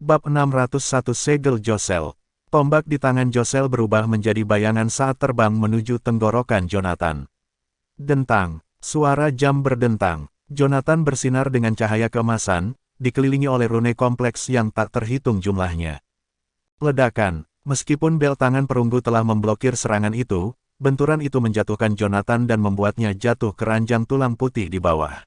Bab 601 Segel Josel. Tombak di tangan Josel berubah menjadi bayangan saat terbang menuju tenggorokan Jonathan. Dentang, suara jam berdentang. Jonathan bersinar dengan cahaya keemasan, dikelilingi oleh rune kompleks yang tak terhitung jumlahnya. Ledakan, meskipun bel tangan perunggu telah memblokir serangan itu, benturan itu menjatuhkan Jonathan dan membuatnya jatuh ke ranjang tulang putih di bawah.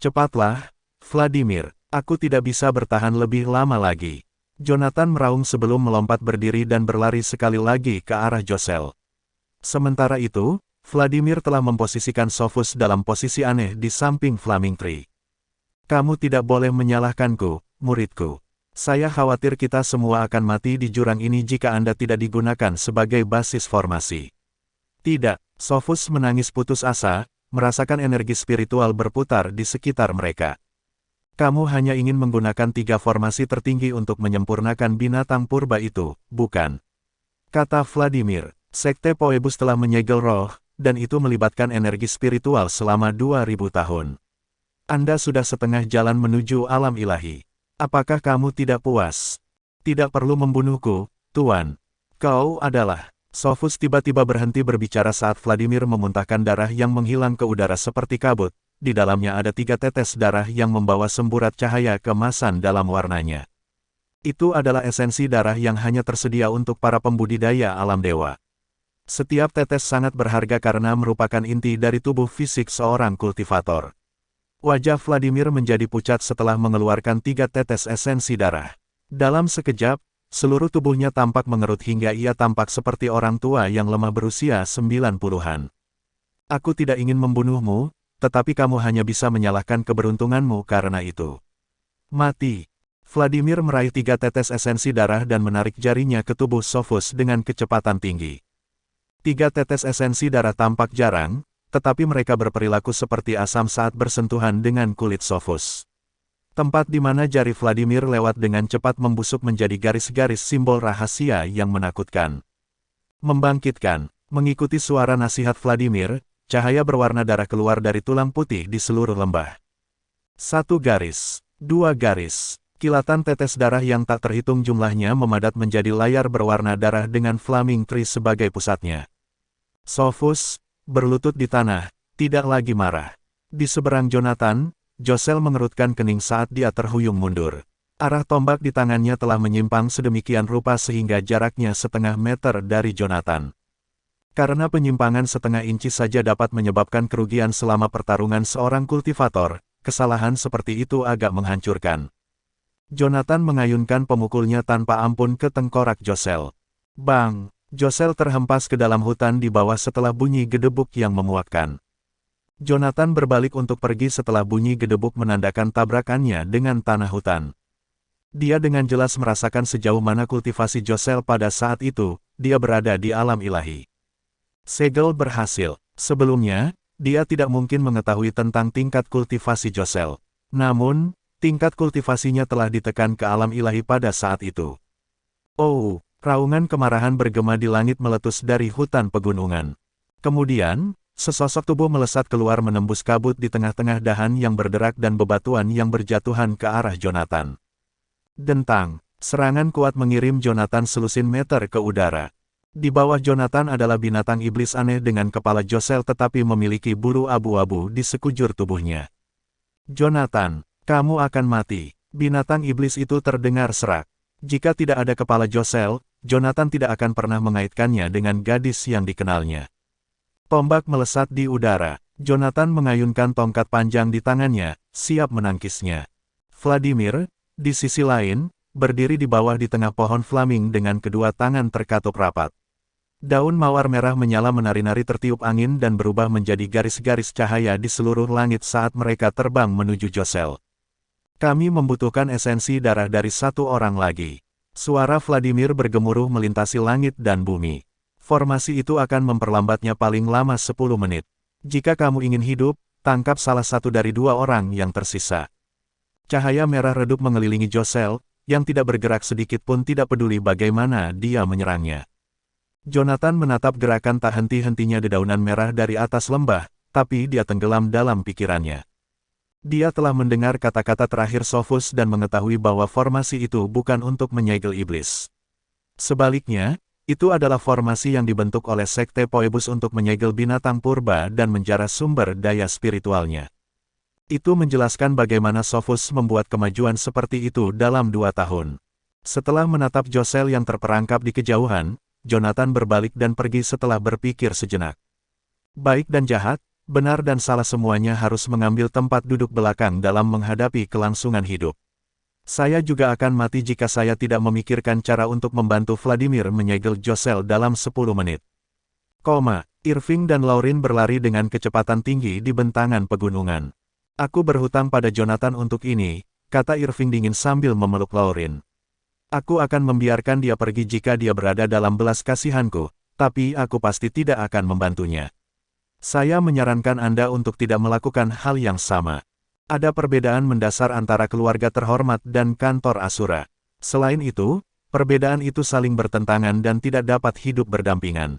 Cepatlah, Vladimir, aku tidak bisa bertahan lebih lama lagi. Jonathan meraung sebelum melompat berdiri dan berlari sekali lagi ke arah Josel. Sementara itu, Vladimir telah memposisikan Sophus dalam posisi aneh di samping Flaming Tree. Kamu tidak boleh menyalahkanku, muridku. Saya khawatir kita semua akan mati di jurang ini jika Anda tidak digunakan sebagai basis formasi. Tidak, Sophus menangis putus asa, merasakan energi spiritual berputar di sekitar mereka. Kamu hanya ingin menggunakan 3 formasi tertinggi untuk menyempurnakan binatang purba itu, bukan? Kata Vladimir, Sekte Phoebus telah menyegel roh, dan itu melibatkan energi spiritual selama 2000 tahun. Anda sudah setengah jalan menuju alam ilahi. Apakah kamu tidak puas? Tidak perlu membunuhku, Tuan. Kau adalah... Sophus tiba-tiba berhenti berbicara saat Vladimir memuntahkan darah yang menghilang ke udara seperti kabut. Di dalamnya ada 3 tetes darah yang membawa semburat cahaya keemasan dalam warnanya. Itu adalah esensi darah yang hanya tersedia untuk para pembudidaya alam dewa. Setiap tetes sangat berharga karena merupakan inti dari tubuh fisik seorang kultivator. Wajah Vladimir menjadi pucat setelah mengeluarkan 3 tetes esensi darah. Dalam sekejap, seluruh tubuhnya tampak mengerut hingga ia tampak seperti orang tua yang lemah berusia 90-an. Aku tidak ingin membunuhmu, tetapi kamu hanya bisa menyalahkan keberuntunganmu karena itu. Mati. Vladimir meraih 3 tetes esensi darah dan menarik jarinya ke tubuh Sophus dengan kecepatan tinggi. 3 tetes esensi darah tampak jarang, tetapi mereka berperilaku seperti asam saat bersentuhan dengan kulit Sophus. Tempat di mana jari Vladimir lewat dengan cepat membusuk menjadi garis-garis simbol rahasia yang menakutkan. Membangkitkan, mengikuti suara nasihat Vladimir, cahaya berwarna darah keluar dari tulang putih di seluruh lembah. 1 garis, 2 garis, kilatan tetes darah yang tak terhitung jumlahnya memadat menjadi layar berwarna darah dengan Flaming Tree sebagai pusatnya. Sophus, berlutut di tanah, tidak lagi marah. Di seberang Jonathan, Josel mengerutkan kening saat dia terhuyung mundur. Arah tombak di tangannya telah menyimpang sedemikian rupa sehingga jaraknya setengah meter dari Jonathan. Karena penyimpangan setengah inci saja dapat menyebabkan kerugian selama pertarungan seorang kultivator, kesalahan seperti itu agak menghancurkan. Jonathan mengayunkan pemukulnya tanpa ampun ke tengkorak Josel. Bang! Josel terhempas ke dalam hutan di bawah setelah bunyi gedebuk yang memuakkan. Jonathan berbalik untuk pergi setelah bunyi gedebuk menandakan tabrakannya dengan tanah hutan. Dia dengan jelas merasakan sejauh mana kultivasi Josel pada saat itu, dia berada di alam ilahi. Segel berhasil. Sebelumnya, dia tidak mungkin mengetahui tentang tingkat kultivasi Josel. Namun, tingkat kultivasinya telah ditekan ke alam ilahi pada saat itu. Oh, raungan kemarahan bergema di langit meletus dari hutan pegunungan. Kemudian, sesosok tubuh melesat keluar menembus kabut di tengah-tengah dahan yang berderak dan bebatuan yang berjatuhan ke arah Jonathan. Dentang, serangan kuat mengirim Jonathan selusin meter ke udara. Di bawah Jonathan adalah binatang iblis aneh dengan kepala Josel tetapi memiliki bulu abu-abu di sekujur tubuhnya. Jonathan, kamu akan mati. Binatang iblis itu terdengar serak. Jika tidak ada kepala Josel, Jonathan tidak akan pernah mengaitkannya dengan gadis yang dikenalnya. Tombak melesat di udara. Jonathan mengayunkan tongkat panjang di tangannya, siap menangkisnya. Vladimir, di sisi lain, berdiri di bawah di tengah pohon flaming dengan kedua tangan terkatup rapat. Daun mawar merah menyala menari-nari tertiup angin dan berubah menjadi garis-garis cahaya di seluruh langit saat mereka terbang menuju Josel. Kami membutuhkan esensi darah dari 1 orang lagi. Suara Vladimir bergemuruh melintasi langit dan bumi. Formasi itu akan memperlambatnya paling lama 10 menit. Jika kamu ingin hidup, tangkap salah satu dari 2 orang yang tersisa. Cahaya merah redup mengelilingi Josel, yang tidak bergerak sedikit pun tidak peduli bagaimana dia menyerangnya. Jonathan menatap gerakan tak henti-hentinya dedaunan merah dari atas lembah, tapi dia tenggelam dalam pikirannya. Dia telah mendengar kata-kata terakhir Sophus dan mengetahui bahwa formasi itu bukan untuk menyegel iblis. Sebaliknya, itu adalah formasi yang dibentuk oleh Sekte Phoebus untuk menyegel binatang purba dan menjara sumber daya spiritualnya. Itu menjelaskan bagaimana Sophus membuat kemajuan seperti itu dalam 2 tahun. Setelah menatap Josel yang terperangkap di kejauhan, Jonathan berbalik dan pergi setelah berpikir sejenak. Baik dan jahat, benar dan salah semuanya harus mengambil tempat duduk belakang dalam menghadapi kelangsungan hidup. Saya juga akan mati jika saya tidak memikirkan cara untuk membantu Vladimir menyegel Josel dalam 10 menit. Irving dan Lauren berlari dengan kecepatan tinggi di bentangan pegunungan. Aku berhutang pada Jonathan untuk ini, kata Irving dingin sambil memeluk Lauren. Aku akan membiarkan dia pergi jika dia berada dalam belas kasihanku, tapi aku pasti tidak akan membantunya. Saya menyarankan Anda untuk tidak melakukan hal yang sama. Ada perbedaan mendasar antara keluarga terhormat dan kantor Asura. Selain itu, perbedaan itu saling bertentangan dan tidak dapat hidup berdampingan.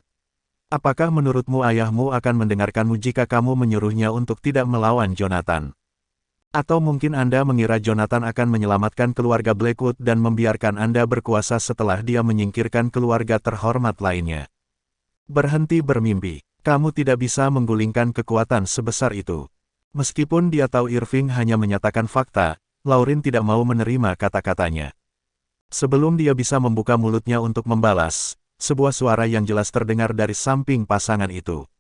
Apakah menurutmu ayahmu akan mendengarkanmu jika kamu menyuruhnya untuk tidak melawan Jonathan? Atau mungkin Anda mengira Jonathan akan menyelamatkan keluarga Blackwood dan membiarkan Anda berkuasa setelah dia menyingkirkan keluarga terhormat lainnya? Berhenti bermimpi. Kamu tidak bisa menggulingkan kekuatan sebesar itu. Meskipun dia tahu Irving hanya menyatakan fakta, Lauren tidak mau menerima kata-katanya. Sebelum dia bisa membuka mulutnya untuk membalas, sebuah suara yang jelas terdengar dari samping pasangan itu.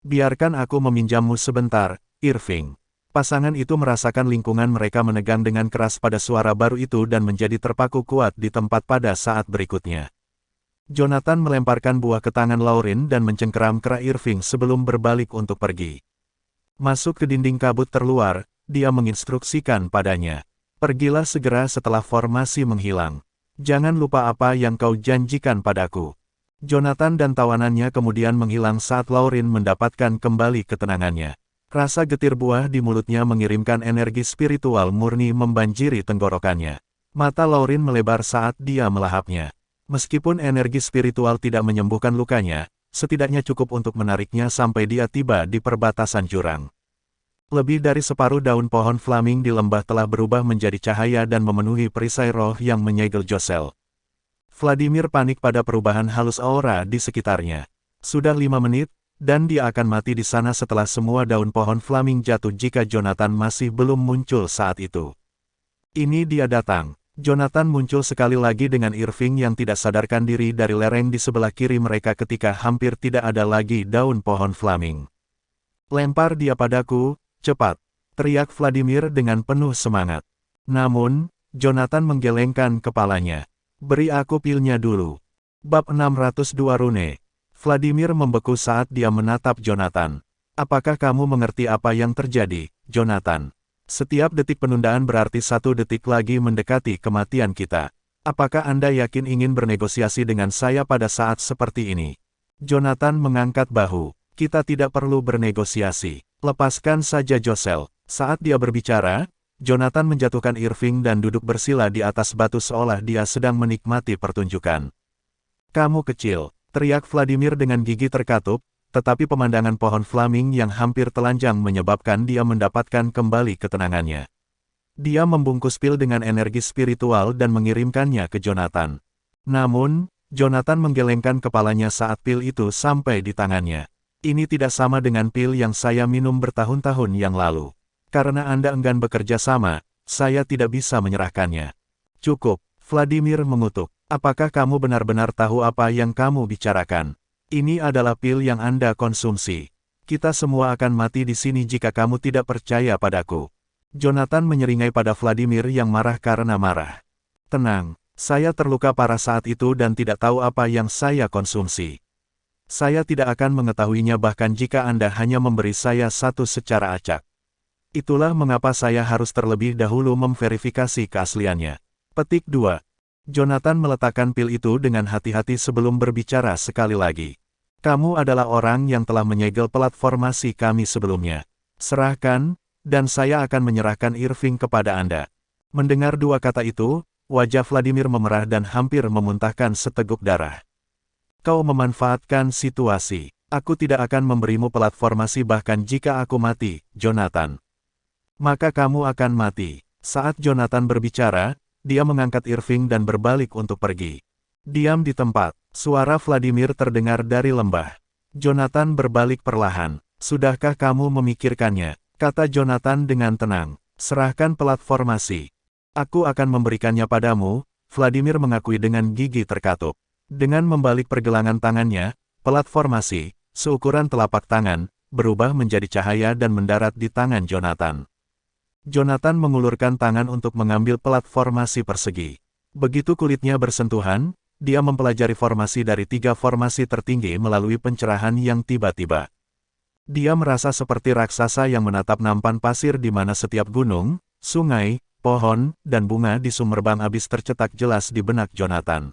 Biarkan aku meminjammu sebentar, Irving. Pasangan itu merasakan lingkungan mereka menegang dengan keras pada suara baru itu dan menjadi terpaku kuat di tempat pada saat berikutnya. Jonathan melemparkan buah ke tangan Lauren dan mencengkeram kera Irving sebelum berbalik untuk pergi. Masuk ke dinding kabut terluar, dia menginstruksikan padanya. Pergilah segera setelah formasi menghilang. Jangan lupa apa yang kau janjikan padaku. Jonathan dan tawanannya kemudian menghilang saat Lauren mendapatkan kembali ketenangannya. Rasa getir buah di mulutnya mengirimkan energi spiritual murni membanjiri tenggorokannya. Mata Lauren melebar saat dia melahapnya. Meskipun energi spiritual tidak menyembuhkan lukanya, setidaknya cukup untuk menariknya sampai dia tiba di perbatasan jurang. Lebih dari separuh daun pohon flaming di lembah telah berubah menjadi cahaya dan memenuhi perisai roh yang menyegel Josel. Vladimir panik pada perubahan halus aura di sekitarnya. Sudah 5 menit, dan dia akan mati di sana setelah semua daun pohon flaming jatuh jika Jonathan masih belum muncul saat itu. Ini dia datang. Jonathan muncul sekali lagi dengan Irving yang tidak sadarkan diri dari lereng di sebelah kiri mereka ketika hampir tidak ada lagi daun pohon flaming. Lempar dia padaku, cepat, teriak Vladimir dengan penuh semangat. Namun, Jonathan menggelengkan kepalanya. Beri aku pilnya dulu. Bab 602 Rune. Vladimir membeku saat dia menatap Jonathan. Apakah kamu mengerti apa yang terjadi, Jonathan? Setiap detik penundaan berarti 1 detik lagi mendekati kematian kita. Apakah Anda yakin ingin bernegosiasi dengan saya pada saat seperti ini? Jonathan mengangkat bahu. Kita tidak perlu bernegosiasi. Lepaskan saja Josel. Saat dia berbicara, Jonathan menjatuhkan Irving dan duduk bersila di atas batu seolah dia sedang menikmati pertunjukan. Kamu kecil, teriak Vladimir dengan gigi terkatup. Tetapi pemandangan pohon flaming yang hampir telanjang menyebabkan dia mendapatkan kembali ketenangannya. Dia membungkus pil dengan energi spiritual dan mengirimkannya ke Jonathan. Namun, Jonathan menggelengkan kepalanya saat pil itu sampai di tangannya. Ini tidak sama dengan pil yang saya minum bertahun-tahun yang lalu. Karena Anda enggan bekerja sama, saya tidak bisa menyerahkannya. Cukup, Vladimir mengutuk. Apakah kamu benar-benar tahu apa yang kamu bicarakan? Ini adalah pil yang Anda konsumsi. Kita semua akan mati di sini jika kamu tidak percaya padaku. Jonathan menyeringai pada Vladimir yang marah karena marah. Tenang, saya terluka parah saat itu dan tidak tahu apa yang saya konsumsi. Saya tidak akan mengetahuinya bahkan jika Anda hanya memberi saya satu secara acak. Itulah mengapa saya harus terlebih dahulu memverifikasi keasliannya. Petik 2. Jonathan meletakkan pil itu dengan hati-hati sebelum berbicara sekali lagi. Kamu adalah orang yang telah menyegel platformasi kami sebelumnya. Serahkan, dan saya akan menyerahkan Irving kepada Anda. Mendengar dua kata itu, wajah Vladimir memerah dan hampir memuntahkan seteguk darah. Kau memanfaatkan situasi. Aku tidak akan memberimu platformasi bahkan jika aku mati, Jonathan. maka kamu akan mati. Saat Jonathan berbicara, dia mengangkat Irving dan berbalik untuk pergi. Diam di tempat, suara Vladimir terdengar dari lembah. Jonathan berbalik perlahan. Sudahkah kamu memikirkannya? Kata Jonathan dengan tenang. Serahkan pelat formasi. Aku akan memberikannya padamu, Vladimir mengakui dengan gigi terkatup. Dengan membalik pergelangan tangannya, pelat formasi, seukuran telapak tangan, berubah menjadi cahaya dan mendarat di tangan Jonathan. Jonathan mengulurkan tangan untuk mengambil pelat formasi persegi. Begitu kulitnya bersentuhan, dia mempelajari formasi dari 3 formasi tertinggi melalui pencerahan yang tiba-tiba. Dia merasa seperti raksasa yang menatap nampan pasir di mana setiap gunung, sungai, pohon, dan bunga di Summerbang Abyss tercetak jelas di benak Jonathan.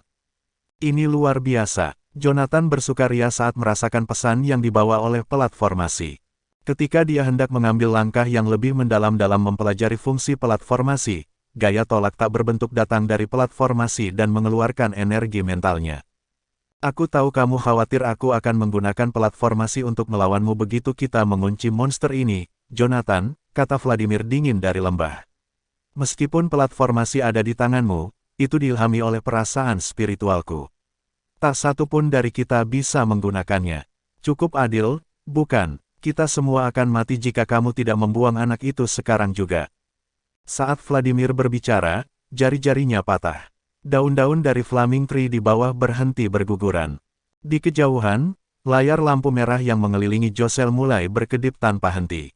Ini luar biasa. Jonathan bersukaria saat merasakan pesan yang dibawa oleh pelat formasi. Ketika dia hendak mengambil langkah yang lebih mendalam dalam mempelajari fungsi pelat formasi, gaya tolak tak berbentuk datang dari pelat formasi dan mengeluarkan energi mentalnya. Aku tahu kamu khawatir aku akan menggunakan pelat formasi untuk melawanmu begitu kita mengunci monster ini, Jonathan, kata Vladimir dingin dari lembah. Meskipun pelat formasi ada di tanganmu, itu diilhami oleh perasaan spiritualku. Tak satu pun dari kita bisa menggunakannya. Cukup adil, bukan? Kita semua akan mati jika kamu tidak membuang anak itu sekarang juga. Saat Vladimir berbicara, jari-jarinya patah. Daun-daun dari Flaming Tree di bawah berhenti berguguran. Di kejauhan, layar lampu merah yang mengelilingi Josel mulai berkedip tanpa henti.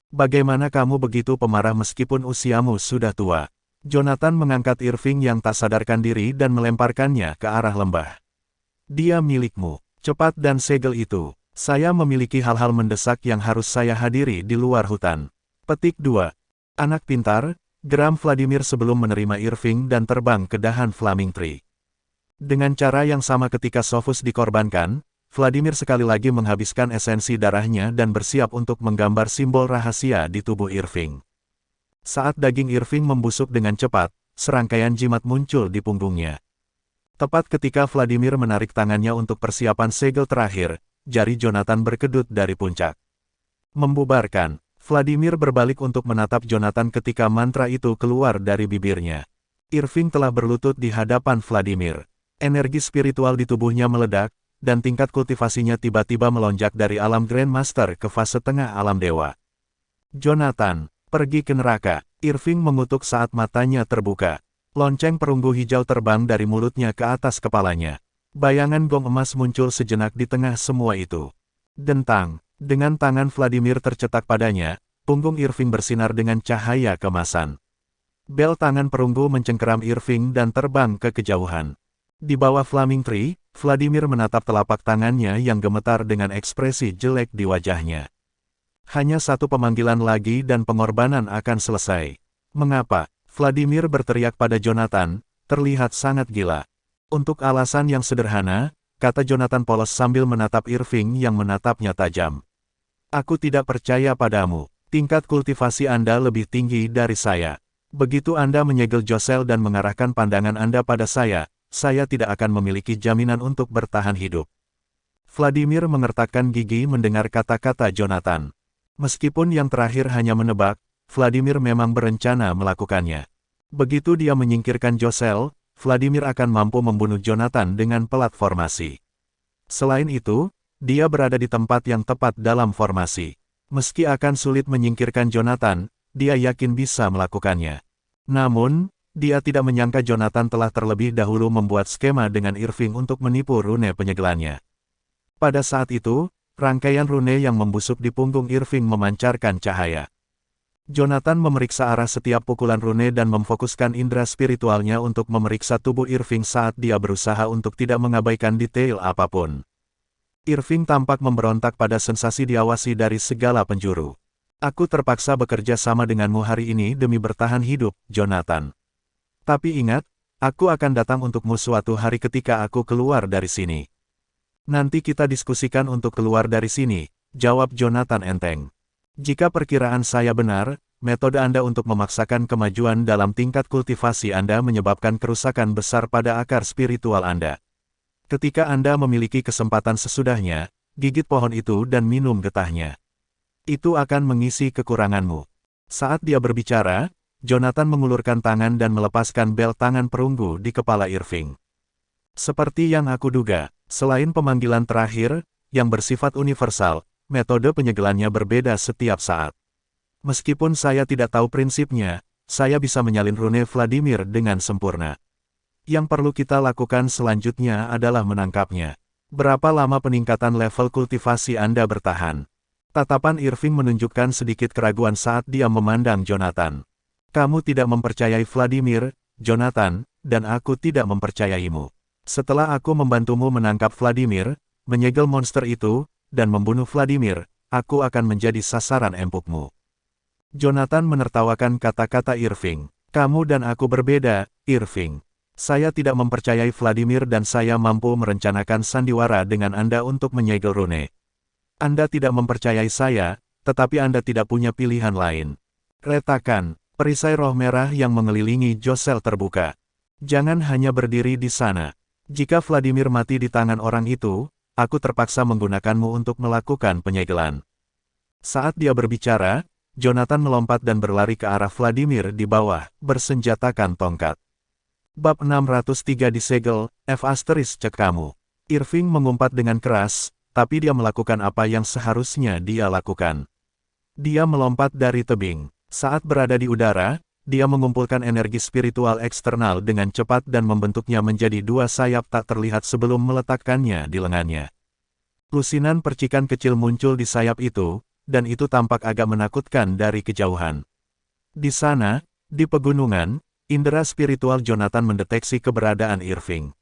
Bagaimana kamu begitu pemarah meskipun usiamu sudah tua? Jonathan mengangkat Irving yang tak sadarkan diri dan melemparkannya ke arah lembah. Dia milikmu. Cepat dan segel itu. Saya memiliki hal-hal mendesak yang harus saya hadiri di luar hutan. Petik 2. Anak pintar, geram Vladimir sebelum menerima Irving dan terbang ke dahan Flaming Tree. Dengan cara yang sama ketika Sophus dikorbankan, Vladimir sekali lagi menghabiskan esensi darahnya dan bersiap untuk menggambar simbol rahasia di tubuh Irving. Saat daging Irving membusuk dengan cepat, serangkaian jimat muncul di punggungnya. Tepat ketika Vladimir menarik tangannya untuk persiapan segel terakhir, jari Jonathan berkedut dari puncak. Membubarkan, Vladimir berbalik untuk menatap Jonathan ketika mantra itu keluar dari bibirnya. Irving telah berlutut di hadapan Vladimir. Energi spiritual di tubuhnya meledak, dan tingkat kultivasinya tiba-tiba melonjak dari alam Grandmaster ke fase tengah alam dewa. Jonathan, pergi ke neraka. Irving mengutuk saat matanya terbuka. Lonceng perunggu hijau terbang dari mulutnya ke atas kepalanya. Bayangan gong emas muncul sejenak di tengah semua itu. Dentang, dengan tangan Vladimir tercetak padanya, punggung Irving bersinar dengan cahaya kemasan. Bel tangan perunggu mencengkeram Irving dan terbang ke kejauhan. Di bawah Flaming Tree, Vladimir menatap telapak tangannya yang gemetar dengan ekspresi jelek di wajahnya. Hanya satu pemanggilan lagi dan pengorbanan akan selesai. Mengapa? Vladimir berteriak pada Jonathan, terlihat sangat gila. Untuk alasan yang sederhana, kata Jonathan polos sambil menatap Irving yang menatapnya tajam. Aku tidak percaya padamu. Tingkat kultivasi Anda lebih tinggi dari saya. Begitu Anda menyegel Josel dan mengarahkan pandangan Anda pada saya tidak akan memiliki jaminan untuk bertahan hidup. Vladimir mengertakkan gigi mendengar kata-kata Jonathan. Meskipun yang terakhir hanya menebak, Vladimir memang berencana melakukannya. Begitu dia menyingkirkan Josel, Vladimir akan mampu membunuh Jonathan dengan pelat formasi. Selain itu, dia berada di tempat yang tepat dalam formasi. Meski akan sulit menyingkirkan Jonathan, dia yakin bisa melakukannya. Namun, dia tidak menyangka Jonathan telah terlebih dahulu membuat skema dengan Irving untuk menipu rune penyegelannya. Pada saat itu, rangkaian rune yang membusuk di punggung Irving memancarkan cahaya. Jonathan memeriksa arah setiap pukulan rune dan memfokuskan indera spiritualnya untuk memeriksa tubuh Irving saat dia berusaha untuk tidak mengabaikan detail apapun. Irving tampak memberontak pada sensasi diawasi dari segala penjuru. Aku terpaksa bekerja sama denganmu hari ini demi bertahan hidup, Jonathan. Tapi ingat, aku akan datang untukmu suatu hari ketika aku keluar dari sini. Nanti kita diskusikan untuk keluar dari sini, jawab Jonathan enteng. Jika perkiraan saya benar, metode Anda untuk memaksakan kemajuan dalam tingkat kultivasi Anda menyebabkan kerusakan besar pada akar spiritual Anda. Ketika Anda memiliki kesempatan sesudahnya, gigit pohon itu dan minum getahnya. Itu akan mengisi kekuranganmu. Saat dia berbicara, Jonathan mengulurkan tangan dan melepaskan bel tangan perunggu di kepala Irving. Seperti yang aku duga, selain pemanggilan terakhir, yang bersifat universal, metode penyegelannya berbeda setiap saat. Meskipun saya tidak tahu prinsipnya, saya bisa menyalin rune Vladimir dengan sempurna. Yang perlu kita lakukan selanjutnya adalah menangkapnya. Berapa lama peningkatan level kultivasi Anda bertahan? Tatapan Irving menunjukkan sedikit keraguan saat dia memandang Jonathan. Kamu tidak mempercayai Vladimir, Jonathan, dan aku tidak mempercayaimu. Setelah aku membantumu menangkap Vladimir, menyegel monster itu, dan membunuh Vladimir, aku akan menjadi sasaran empukmu. Jonathan menertawakan kata-kata Irving. Kamu dan aku berbeda, Irving. Saya tidak mempercayai Vladimir dan saya mampu merencanakan sandiwara dengan Anda untuk menyegel rune. Anda tidak mempercayai saya, tetapi Anda tidak punya pilihan lain. Retakan, perisai roh merah yang mengelilingi Josel terbuka. Jangan hanya berdiri di sana. Jika Vladimir mati di tangan orang itu, aku terpaksa menggunakanmu untuk melakukan penyegelan. Saat dia berbicara, Jonathan melompat dan berlari ke arah Vladimir di bawah, bersenjatakan tongkat. Bab 603 disegel, F** cek kamu. Irving mengumpat dengan keras, tapi dia melakukan apa yang seharusnya dia lakukan. Dia melompat dari tebing. Saat berada di udara, dia mengumpulkan energi spiritual eksternal dengan cepat dan membentuknya menjadi dua sayap tak terlihat sebelum meletakkannya di lengannya. Lusinan percikan kecil muncul di sayap itu, dan itu tampak agak menakutkan dari kejauhan. Di sana, di pegunungan, indera spiritual Jonathan mendeteksi keberadaan Irving.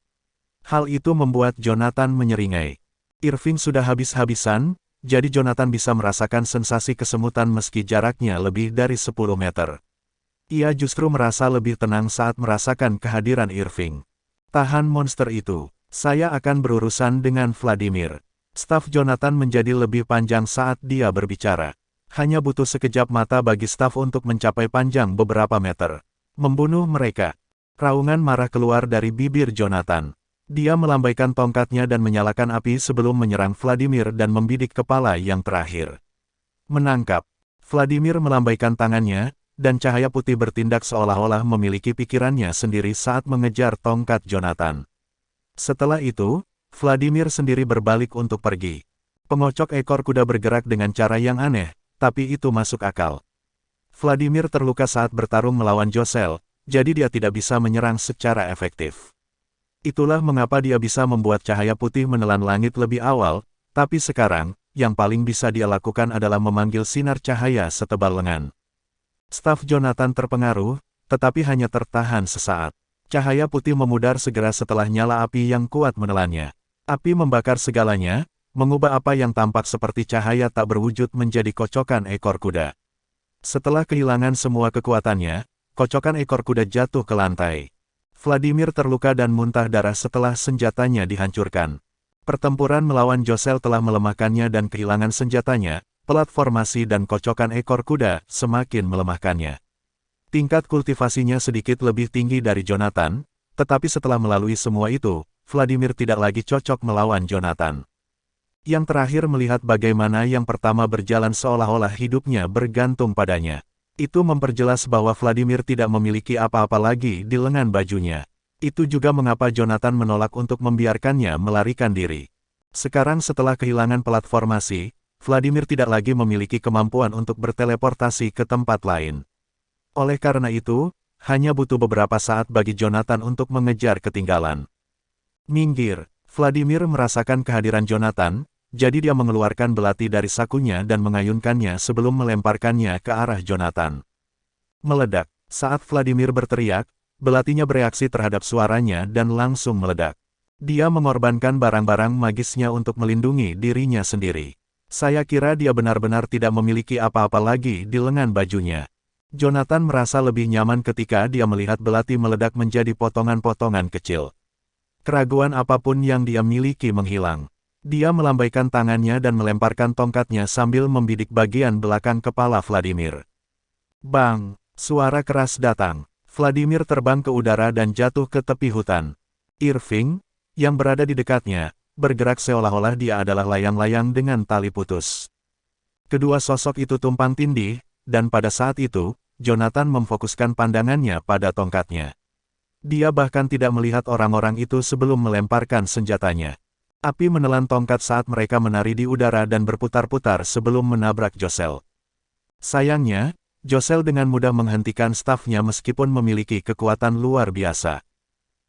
Hal itu membuat Jonathan menyeringai. Irving sudah habis-habisan, jadi Jonathan bisa merasakan sensasi kesemutan meski jaraknya lebih dari 10 meter. Ia justru merasa lebih tenang saat merasakan kehadiran Irving. Tahan monster itu. Saya akan berurusan dengan Vladimir. Staf Jonathan menjadi lebih panjang saat dia berbicara. Hanya butuh sekejap mata bagi staf untuk mencapai panjang beberapa meter. Membunuh mereka. Raungan marah keluar dari bibir Jonathan. Dia melambaikan tongkatnya dan menyalakan api sebelum menyerang Vladimir dan membidik kepala yang terakhir. Menangkap. Vladimir melambaikan tangannya, dan cahaya putih bertindak seolah-olah memiliki pikirannya sendiri saat mengejar tongkat Jonathan. Setelah itu, Vladimir sendiri berbalik untuk pergi. Pengocok ekor kuda bergerak dengan cara yang aneh, tapi itu masuk akal. Vladimir terluka saat bertarung melawan Josel, jadi dia tidak bisa menyerang secara efektif. Itulah mengapa dia bisa membuat cahaya putih menelan langit lebih awal, tapi sekarang, yang paling bisa dia lakukan adalah memanggil sinar cahaya setebal lengan. Staf Jonathan terpengaruh, tetapi hanya tertahan sesaat. Cahaya putih memudar segera setelah nyala api yang kuat menelannya. Api membakar segalanya, mengubah apa yang tampak seperti cahaya tak berwujud menjadi kocokan ekor kuda. Setelah kehilangan semua kekuatannya, kocokan ekor kuda jatuh ke lantai. Vladimir terluka dan muntah darah setelah senjatanya dihancurkan. Pertempuran melawan Josel telah melemahkannya dan kehilangan senjatanya, platformasi dan kocokan ekor kuda semakin melemahkannya. Tingkat kultivasinya sedikit lebih tinggi dari Jonathan, tetapi setelah melalui semua itu, Vladimir tidak lagi cocok melawan Jonathan. Yang terakhir melihat bagaimana yang pertama berjalan seolah-olah hidupnya bergantung padanya. Itu memperjelas bahwa Vladimir tidak memiliki apa-apa lagi di lengan bajunya. Itu juga mengapa Jonathan menolak untuk membiarkannya melarikan diri. Sekarang setelah kehilangan platformasi, Vladimir tidak lagi memiliki kemampuan untuk berteleportasi ke tempat lain. Oleh karena itu, hanya butuh beberapa saat bagi Jonathan untuk mengejar ketinggalan. Minggir, Vladimir merasakan kehadiran Jonathan, jadi dia mengeluarkan belati dari sakunya dan mengayunkannya sebelum melemparkannya ke arah Jonathan. Meledak, saat Vladimir berteriak, belatinya bereaksi terhadap suaranya dan langsung meledak. Dia mengorbankan barang-barang magisnya untuk melindungi dirinya sendiri. Saya kira dia benar-benar tidak memiliki apa-apa lagi di lengan bajunya. Jonathan merasa lebih nyaman ketika dia melihat belati meledak menjadi potongan-potongan kecil. Keraguan apapun yang dia miliki menghilang. Dia melambaikan tangannya dan melemparkan tongkatnya sambil membidik bagian belakang kepala Vladimir. Bang! Suara keras datang. Vladimir terbang ke udara dan jatuh ke tepi hutan. Irving, yang berada di dekatnya, bergerak seolah-olah dia adalah layang-layang dengan tali putus. Kedua sosok itu tumpang tindih, dan pada saat itu, Jonathan memfokuskan pandangannya pada tongkatnya. Dia bahkan tidak melihat orang-orang itu sebelum melemparkan senjatanya. Api menelan tongkat saat mereka menari di udara dan berputar-putar sebelum menabrak Josel. Sayangnya, Josel dengan mudah menghentikan stafnya meskipun memiliki kekuatan luar biasa.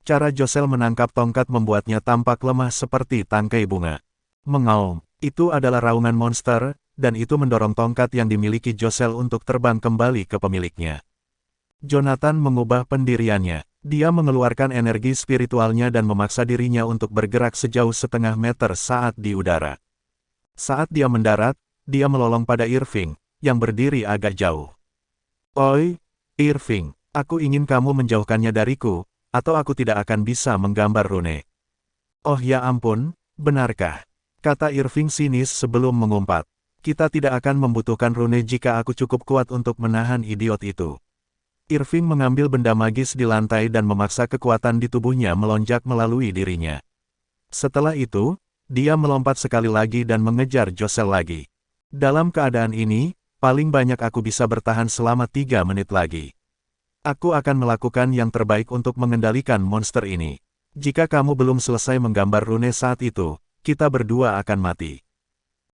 Cara Josel menangkap tongkat membuatnya tampak lemah seperti tangkai bunga. Mengaum, itu adalah raungan monster, dan itu mendorong tongkat yang dimiliki Josel untuk terbang kembali ke pemiliknya. Jonathan mengubah pendiriannya. Dia mengeluarkan energi spiritualnya dan memaksa dirinya untuk bergerak sejauh setengah meter saat di udara. Saat dia mendarat, dia melolong pada Irving, yang berdiri agak jauh. "Oi, Irving, aku ingin kamu menjauhkannya dariku, atau aku tidak akan bisa menggambar rune." "Oh ya ampun, benarkah?" kata Irving sinis sebelum mengumpat. "Kita tidak akan membutuhkan rune jika aku cukup kuat untuk menahan idiot itu." Irving mengambil benda magis di lantai dan memaksa kekuatan di tubuhnya melonjak melalui dirinya. Setelah itu, dia melompat sekali lagi dan mengejar Josel lagi. "Dalam keadaan ini, paling banyak aku bisa bertahan selama 3 menit lagi. Aku akan melakukan yang terbaik untuk mengendalikan monster ini. Jika kamu belum selesai menggambar rune saat itu, kita berdua akan mati."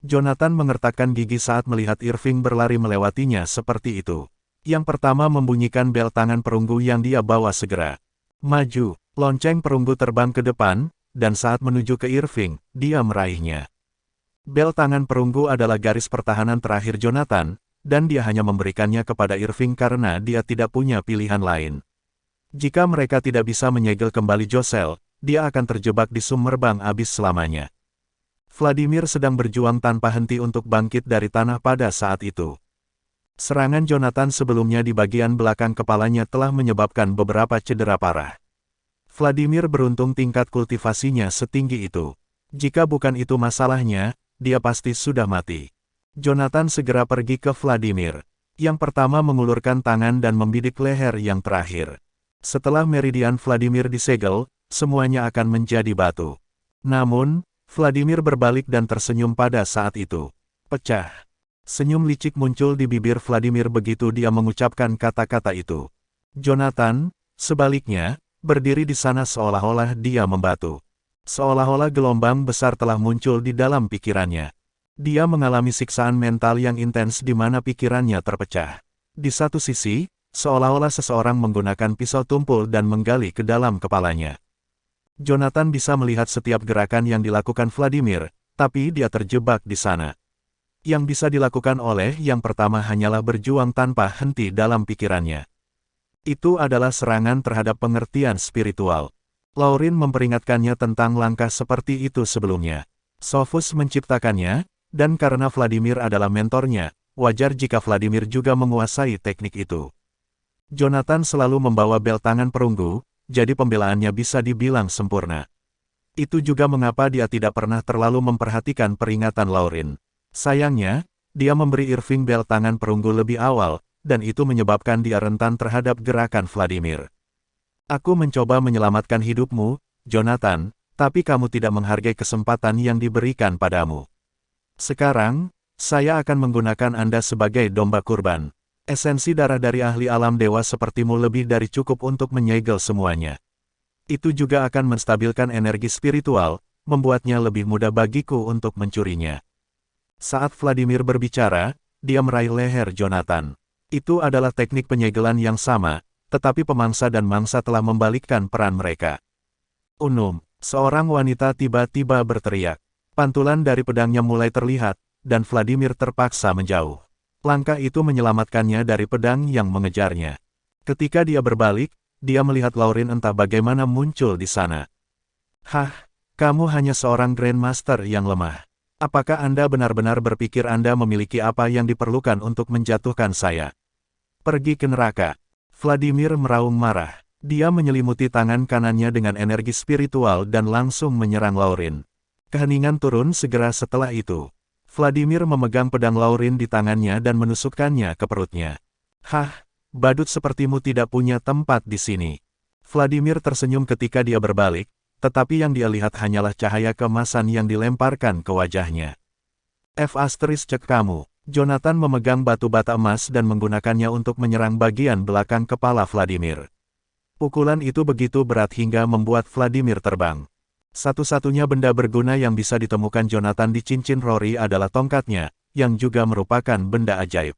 Jonathan mengertakkan gigi saat melihat Irving berlari melewatinya seperti itu. Yang pertama membunyikan bel tangan perunggu yang dia bawa segera. Maju, lonceng perunggu terbang ke depan, dan saat menuju ke Irving, dia meraihnya. Bel tangan perunggu adalah garis pertahanan terakhir Jonathan, dan dia hanya memberikannya kepada Irving karena dia tidak punya pilihan lain. Jika mereka tidak bisa menyegel kembali Josel, dia akan terjebak di summerbang abis selamanya. Vladimir sedang berjuang tanpa henti untuk bangkit dari tanah pada saat itu. Serangan Jonathan sebelumnya di bagian belakang kepalanya telah menyebabkan beberapa cedera parah. Vladimir beruntung tingkat kultivasinya setinggi itu. Jika bukan itu masalahnya, dia pasti sudah mati. Jonathan segera pergi ke Vladimir. Yang pertama mengulurkan tangan dan membidik leher yang terakhir. Setelah meridian Vladimir disegel, semuanya akan menjadi batu. Namun, Vladimir berbalik dan tersenyum pada saat itu. Pecah. Senyum licik muncul di bibir Vladimir begitu dia mengucapkan kata-kata itu. Jonathan, sebaliknya, berdiri di sana seolah-olah dia membatu. Seolah-olah gelombang besar telah muncul di dalam pikirannya. Dia mengalami siksaan mental yang intens di mana pikirannya terpecah. Di satu sisi, seolah-olah seseorang menggunakan pisau tumpul dan menggali ke dalam kepalanya. Jonathan bisa melihat setiap gerakan yang dilakukan Vladimir, tapi dia terjebak di sana. Yang bisa dilakukan oleh yang pertama hanyalah berjuang tanpa henti dalam pikirannya. Itu adalah serangan terhadap pengertian spiritual. Laurin memperingatkannya tentang langkah seperti itu sebelumnya. Sophus menciptakannya, dan karena Vladimir adalah mentornya, wajar jika Vladimir juga menguasai teknik itu. Jonathan selalu membawa bel tangan perunggu, jadi pembelaannya bisa dibilang sempurna. Itu juga mengapa dia tidak pernah terlalu memperhatikan peringatan Laurin. Sayangnya, dia memberi Irving bel tangan perunggu lebih awal, dan itu menyebabkan dia rentan terhadap gerakan Vladimir. "Aku mencoba menyelamatkan hidupmu, Jonathan, tapi kamu tidak menghargai kesempatan yang diberikan padamu. Sekarang, saya akan menggunakan Anda sebagai domba kurban. Esensi darah dari ahli alam dewa sepertimu lebih dari cukup untuk menyegel semuanya. Itu juga akan menstabilkan energi spiritual, membuatnya lebih mudah bagiku untuk mencurinya." Saat Vladimir berbicara, dia meraih leher Jonathan. Itu adalah teknik penyegelan yang sama, tetapi pemangsa dan mangsa telah membalikkan peran mereka. "Unum," seorang wanita tiba-tiba berteriak. Pantulan dari pedangnya mulai terlihat, dan Vladimir terpaksa menjauh. Langkah itu menyelamatkannya dari pedang yang mengejarnya. Ketika dia berbalik, dia melihat Laurin entah bagaimana muncul di sana. "Hah, kamu hanya seorang Grandmaster yang lemah. Apakah Anda benar-benar berpikir Anda memiliki apa yang diperlukan untuk menjatuhkan saya? Pergi ke neraka." Vladimir meraung marah. Dia menyelimuti tangan kanannya dengan energi spiritual dan langsung menyerang Laurin. Keheningan turun segera setelah itu. Vladimir memegang pedang Laurin di tangannya dan menusukkannya ke perutnya. "Hah, badut sepertimu tidak punya tempat di sini." Vladimir tersenyum ketika dia berbalik, tetapi yang dia lihat hanyalah cahaya keemasan yang dilemparkan ke wajahnya. "F*** cek kamu," Jonathan memegang batu bata emas dan menggunakannya untuk menyerang bagian belakang kepala Vladimir. Pukulan itu begitu berat hingga membuat Vladimir terbang. Satu-satunya benda berguna yang bisa ditemukan Jonathan di cincin Rory adalah tongkatnya, yang juga merupakan benda ajaib.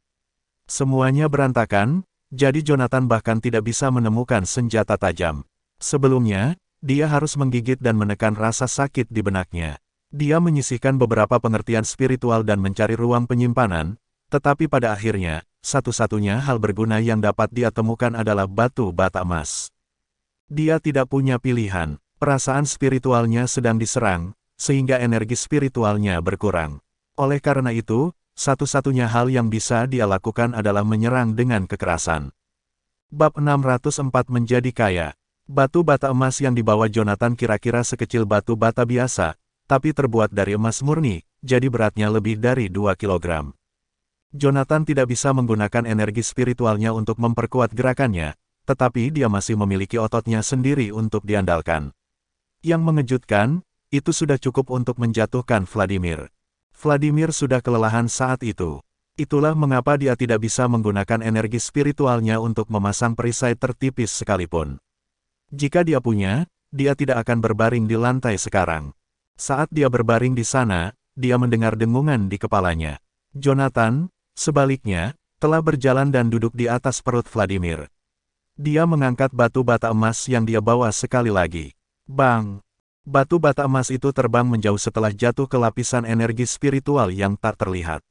Semuanya berantakan, jadi Jonathan bahkan tidak bisa menemukan senjata tajam. Sebelumnya, dia harus menggigit dan menekan rasa sakit di benaknya. Dia menyisihkan beberapa pengertian spiritual dan mencari ruang penyimpanan, tetapi pada akhirnya, satu-satunya hal berguna yang dapat dia temukan adalah batu bata emas. Dia tidak punya pilihan, perasaan spiritualnya sedang diserang, sehingga energi spiritualnya berkurang. Oleh karena itu, satu-satunya hal yang bisa dia lakukan adalah menyerang dengan kekerasan. Bab 604 menjadi kaya. Batu bata emas yang dibawa Jonathan kira-kira sekecil batu bata biasa, tapi terbuat dari emas murni, jadi beratnya lebih dari 2 kilogram. Jonathan tidak bisa menggunakan energi spiritualnya untuk memperkuat gerakannya, tetapi dia masih memiliki ototnya sendiri untuk diandalkan. Yang mengejutkan, itu sudah cukup untuk menjatuhkan Vladimir. Vladimir sudah kelelahan saat itu. Itulah mengapa dia tidak bisa menggunakan energi spiritualnya untuk memasang perisai tertipis sekalipun. Jika dia punya, dia tidak akan berbaring di lantai sekarang. Saat dia berbaring di sana, dia mendengar dengungan di kepalanya. Jonathan, sebaliknya, telah berjalan dan duduk di atas perut Vladimir. Dia mengangkat batu bata emas yang dia bawa sekali lagi. Bang! Batu bata emas itu terbang menjauh setelah jatuh ke lapisan energi spiritual yang tak terlihat.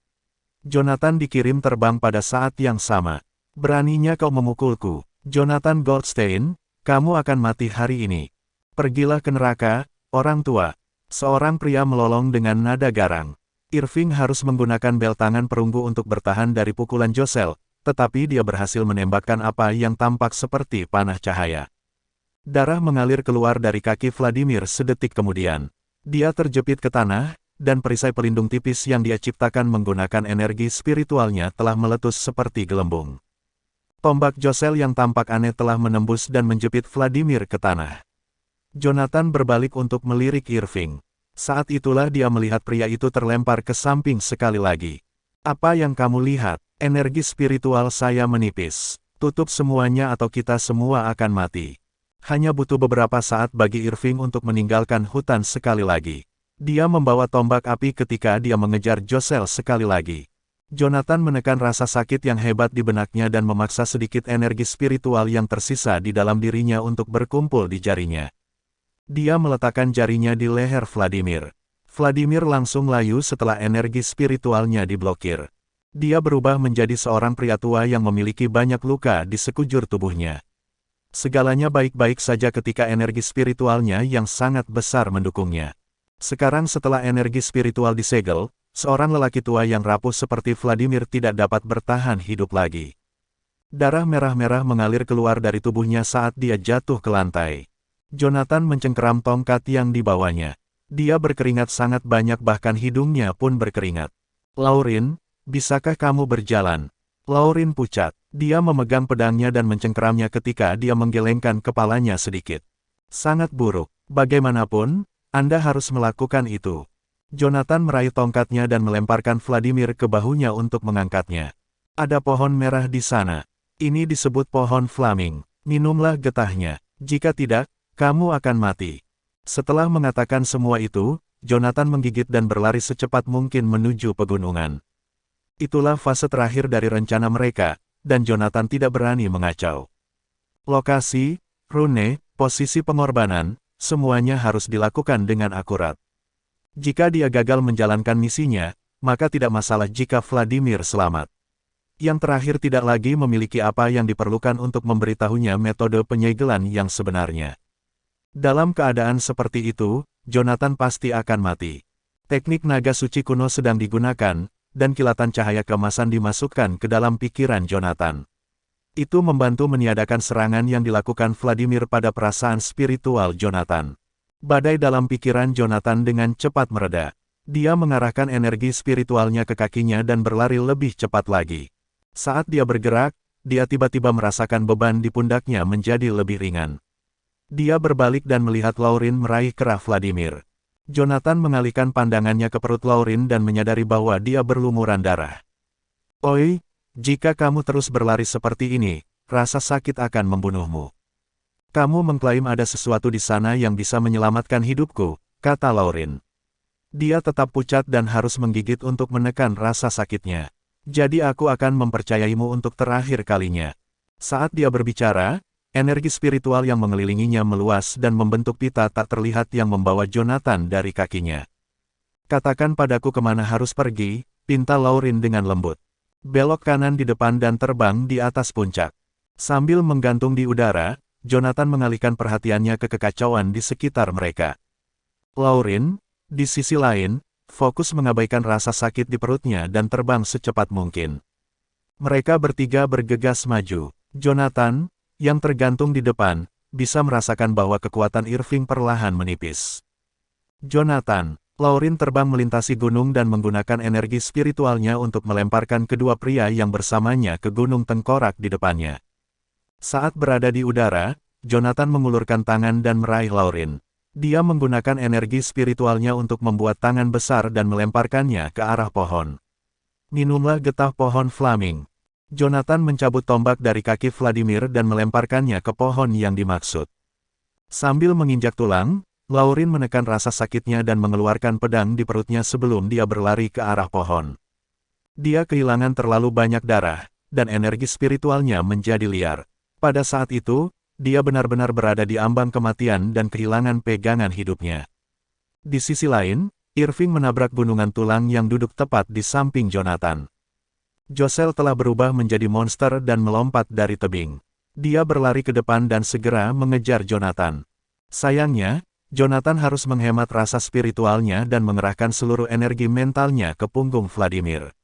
Jonathan dikirim terbang pada saat yang sama. Beraninya kau memukulku, Jonathan Goldstein, kamu akan mati hari ini. Pergilah ke neraka, orang tua. Seorang pria melolong dengan nada garang. Irving harus menggunakan bel tangan perunggu untuk bertahan dari pukulan Josel, tetapi dia berhasil menembakkan apa yang tampak seperti panah cahaya. Darah mengalir keluar dari kaki Vladimir sedetik kemudian. Dia terjepit ke tanah, dan perisai pelindung tipis yang dia ciptakan menggunakan energi spiritualnya telah meletus seperti gelembung. Tombak Josel yang tampak aneh telah menembus dan menjepit Vladimir ke tanah. Jonathan berbalik untuk melirik Irving. Saat itulah dia melihat pria itu terlempar ke samping sekali lagi. Apa yang kamu lihat? Energi spiritual saya menipis. Tutup semuanya atau kita semua akan mati. Hanya butuh beberapa saat bagi Irving untuk meninggalkan hutan sekali lagi. Dia membawa tombak api ketika dia mengejar Josel sekali lagi. Jonathan menekan rasa sakit yang hebat di benaknya dan memaksa sedikit energi spiritual yang tersisa di dalam dirinya untuk berkumpul di jarinya. Dia meletakkan jarinya di leher Vladimir. Vladimir langsung layu setelah energi spiritualnya diblokir. Dia berubah menjadi seorang pria tua yang memiliki banyak luka di sekujur tubuhnya. Segalanya baik-baik saja ketika energi spiritualnya yang sangat besar mendukungnya. Sekarang setelah energi spiritual disegel, seorang lelaki tua yang rapuh seperti Vladimir tidak dapat bertahan hidup lagi. Darah merah-merah mengalir keluar dari tubuhnya saat dia jatuh ke lantai. Jonathan mencengkeram tongkat yang dibawanya. Dia berkeringat sangat banyak bahkan hidungnya pun berkeringat. Lauren, bisakah kamu berjalan? Lauren pucat. Dia memegang pedangnya dan mencengkeramnya ketika dia menggelengkan kepalanya sedikit. Sangat buruk. Bagaimanapun, Anda harus melakukan itu. Jonathan meraih tongkatnya dan melemparkan Vladimir ke bahunya untuk mengangkatnya. Ada pohon merah di sana. Ini disebut pohon flaming. Minumlah getahnya. Jika tidak, kamu akan mati. Setelah mengatakan semua itu, Jonathan menggigit dan berlari secepat mungkin menuju pegunungan. Itulah fase terakhir dari rencana mereka, dan Jonathan tidak berani mengacau. Lokasi, rune, posisi pengorbanan, semuanya harus dilakukan dengan akurat. Jika dia gagal menjalankan misinya, maka tidak masalah jika Vladimir selamat. Yang terakhir tidak lagi memiliki apa yang diperlukan untuk memberitahunya metode penyegelan yang sebenarnya. Dalam keadaan seperti itu, Jonathan pasti akan mati. Teknik naga suci kuno sedang digunakan, dan kilatan cahaya keemasan dimasukkan ke dalam pikiran Jonathan. Itu membantu meniadakan serangan yang dilakukan Vladimir pada perasaan spiritual Jonathan. Badai dalam pikiran Jonathan dengan cepat mereda. Dia mengarahkan energi spiritualnya ke kakinya dan berlari lebih cepat lagi. Saat dia bergerak, dia tiba-tiba merasakan beban di pundaknya menjadi lebih ringan. Dia berbalik dan melihat Lauren meraih kerah Vladimir. Jonathan mengalihkan pandangannya ke perut Lauren dan menyadari bahwa dia berlumuran darah. Oi, jika kamu terus berlari seperti ini, rasa sakit akan membunuhmu. Kamu mengklaim ada sesuatu di sana yang bisa menyelamatkan hidupku, kata Lauren. Dia tetap pucat dan harus menggigit untuk menekan rasa sakitnya. Jadi aku akan mempercayaimu untuk terakhir kalinya. Saat dia berbicara, energi spiritual yang mengelilinginya meluas dan membentuk pita tak terlihat yang membawa Jonathan dari kakinya. Katakan padaku kemana harus pergi, pinta Lauren dengan lembut. Belok kanan di depan dan terbang di atas puncak. Sambil menggantung di udara, Jonathan mengalihkan perhatiannya ke kekacauan di sekitar mereka. Lauren, di sisi lain, fokus mengabaikan rasa sakit di perutnya dan terbang secepat mungkin. Mereka bertiga bergegas maju. Jonathan, yang tergantung di depan, bisa merasakan bahwa kekuatan Irving perlahan menipis. Jonathan, Lauren terbang melintasi gunung dan menggunakan energi spiritualnya untuk melemparkan kedua pria yang bersamanya ke gunung tengkorak di depannya. Saat berada di udara, Jonathan mengulurkan tangan dan meraih Lauren. Dia menggunakan energi spiritualnya untuk membuat tangan besar dan melemparkannya ke arah pohon. Minumlah getah pohon flaming. Jonathan mencabut tombak dari kaki Vladimir dan melemparkannya ke pohon yang dimaksud. Sambil menginjak tulang, Lauren menekan rasa sakitnya dan mengeluarkan pedang di perutnya sebelum dia berlari ke arah pohon. Dia kehilangan terlalu banyak darah, dan energi spiritualnya menjadi liar. Pada saat itu, dia benar-benar berada di ambang kematian dan kehilangan pegangan hidupnya. Di sisi lain, Irving menabrak gunungan tulang yang duduk tepat di samping Jonathan. Josel telah berubah menjadi monster dan melompat dari tebing. Dia berlari ke depan dan segera mengejar Jonathan. Sayangnya, Jonathan harus menghemat rasa spiritualnya dan mengerahkan seluruh energi mentalnya ke punggung Vladimir.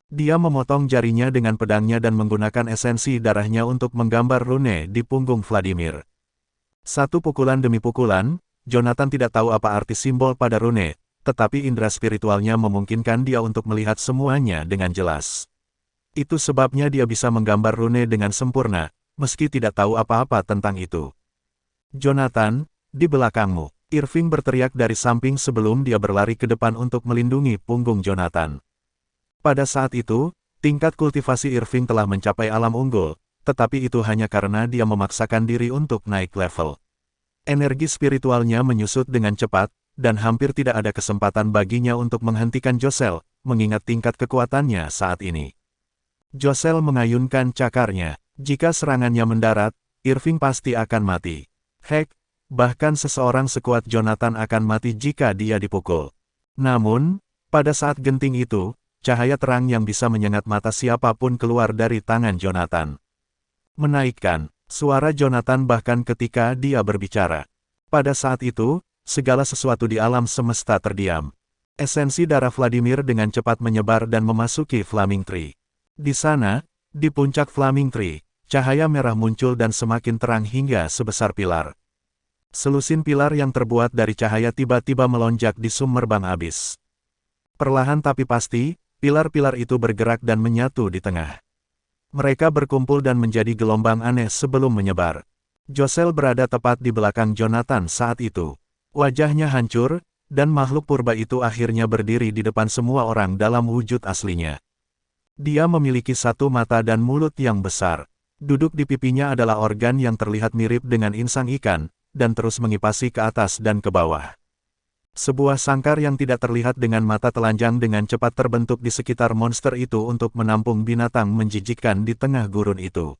Dia memotong jarinya dengan pedangnya dan menggunakan esensi darahnya untuk menggambar rune di punggung Vladimir. Satu pukulan demi pukulan, Jonathan tidak tahu apa arti simbol pada rune, tetapi indera spiritualnya memungkinkan dia untuk melihat semuanya dengan jelas. Itu sebabnya dia bisa menggambar rune dengan sempurna, meski tidak tahu apa-apa tentang itu. Jonathan, di belakangmu, Irving berteriak dari samping sebelum dia berlari ke depan untuk melindungi punggung Jonathan. Pada saat itu, tingkat kultivasi Irving telah mencapai alam unggul, tetapi itu hanya karena dia memaksakan diri untuk naik level. Energi spiritualnya menyusut dengan cepat, dan hampir tidak ada kesempatan baginya untuk menghentikan Josel, mengingat tingkat kekuatannya saat ini. Josel mengayunkan cakarnya. Jika serangannya mendarat, Irving pasti akan mati. Heck, bahkan seseorang sekuat Jonathan akan mati jika dia dipukul. Namun, pada saat genting itu, cahaya terang yang bisa menyengat mata siapapun keluar dari tangan Jonathan. Menaikkan suara Jonathan bahkan ketika dia berbicara. Pada saat itu, segala sesuatu di alam semesta terdiam. Esensi darah Vladimir dengan cepat menyebar dan memasuki Flaming Tree. Di sana, di puncak Flaming Tree, cahaya merah muncul dan semakin terang hingga sebesar pilar. Selusin pilar yang terbuat dari cahaya tiba-tiba melonjak di summerbang abis. Perlahan tapi pasti, pilar-pilar itu bergerak dan menyatu di tengah. Mereka berkumpul dan menjadi gelombang aneh sebelum menyebar. Josel berada tepat di belakang Jonathan saat itu. Wajahnya hancur, dan makhluk purba itu akhirnya berdiri di depan semua orang dalam wujud aslinya. Dia memiliki satu mata dan mulut yang besar. Duduk di pipinya adalah organ yang terlihat mirip dengan insang ikan, dan terus mengipasi ke atas dan ke bawah. Sebuah sangkar yang tidak terlihat dengan mata telanjang dengan cepat terbentuk di sekitar monster itu untuk menampung binatang menjijikkan di tengah gurun itu.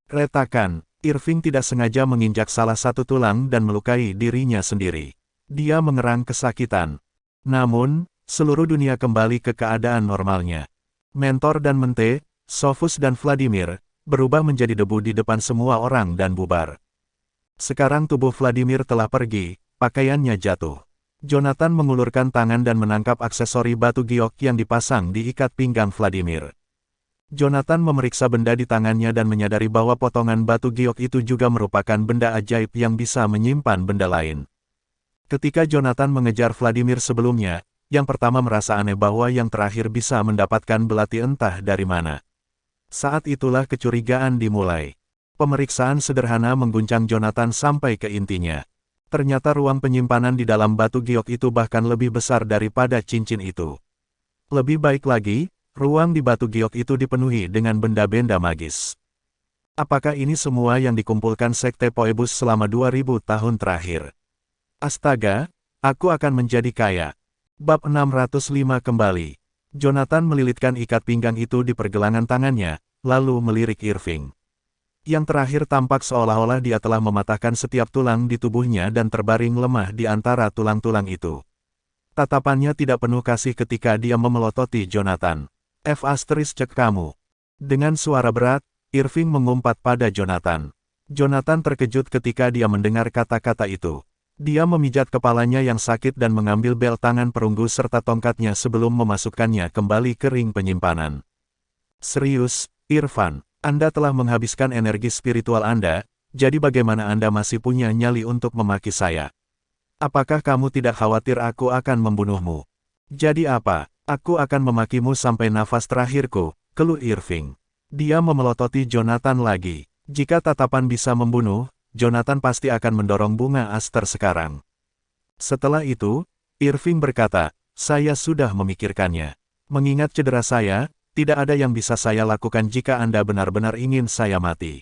Retakan, Irving tidak sengaja menginjak salah satu tulang dan melukai dirinya sendiri. Dia mengerang kesakitan. Namun, seluruh dunia kembali ke keadaan normalnya. Mentor dan Mente, Sofus dan Vladimir, berubah menjadi debu di depan semua orang dan bubar. Sekarang tubuh Vladimir telah pergi, pakaiannya jatuh. Jonathan mengulurkan tangan dan menangkap aksesori batu giok yang dipasang di ikat pinggang Vladimir. Jonathan memeriksa benda di tangannya dan menyadari bahwa potongan batu giok itu juga merupakan benda ajaib yang bisa menyimpan benda lain. Ketika Jonathan mengejar Vladimir sebelumnya, yang pertama merasa aneh bahwa yang terakhir bisa mendapatkan belati entah dari mana. Saat itulah kecurigaan dimulai. Pemeriksaan sederhana mengguncang Jonathan sampai ke intinya. Ternyata ruang penyimpanan di dalam batu giok itu bahkan lebih besar daripada cincin itu. Lebih baik lagi, Ruang di batu giok itu dipenuhi dengan benda-benda magis. Apakah ini semua yang dikumpulkan Sekte Phoebus selama 2000 tahun terakhir? Astaga, aku akan menjadi kaya. Bab 605 kembali. Jonathan melilitkan ikat pinggang itu di pergelangan tangannya, lalu melirik Irving. Yang terakhir tampak seolah-olah dia telah mematahkan setiap tulang di tubuhnya dan terbaring lemah di antara tulang-tulang itu. Tatapannya tidak penuh kasih ketika dia memelototi Jonathan. Cek kamu. Dengan suara berat, Irving mengumpat pada Jonathan. Jonathan terkejut ketika dia mendengar kata-kata itu. Dia memijat kepalanya yang sakit dan mengambil bel tangan perunggu serta tongkatnya sebelum memasukkannya kembali ke ring penyimpanan. Serius, Irfan, Anda telah menghabiskan energi spiritual Anda, jadi bagaimana Anda masih punya nyali untuk memaki saya? Apakah kamu tidak khawatir aku akan membunuhmu? Jadi apa? Aku akan memakimu sampai nafas terakhirku, keluh Irving. Dia memelototi Jonathan lagi. Jika tatapan bisa membunuh, Jonathan pasti akan mendorong bunga aster sekarang. Setelah itu, Irving berkata, saya sudah memikirkannya. Mengingat cedera saya, tidak ada yang bisa saya lakukan jika Anda benar-benar ingin saya mati.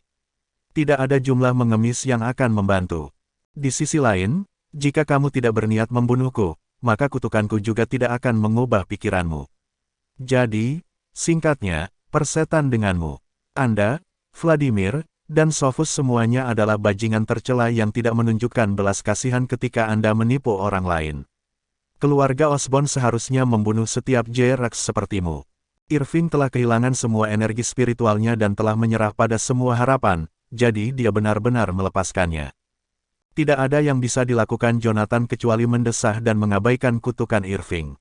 Tidak ada jumlah mengemis yang akan membantu. Di sisi lain, jika kamu tidak berniat membunuhku, maka kutukanku juga tidak akan mengubah pikiranmu. Jadi, singkatnya, persetan denganmu. Anda, Vladimir, dan Sophus semuanya adalah bajingan tercela yang tidak menunjukkan belas kasihan ketika Anda menipu orang lain. Keluarga Osborn seharusnya membunuh setiap Jerax sepertimu. Irving telah kehilangan semua energi spiritualnya dan telah menyerah pada semua harapan, jadi dia benar-benar melepaskannya. Tidak ada yang bisa dilakukan Jonathan kecuali mendesah dan mengabaikan kutukan Irving.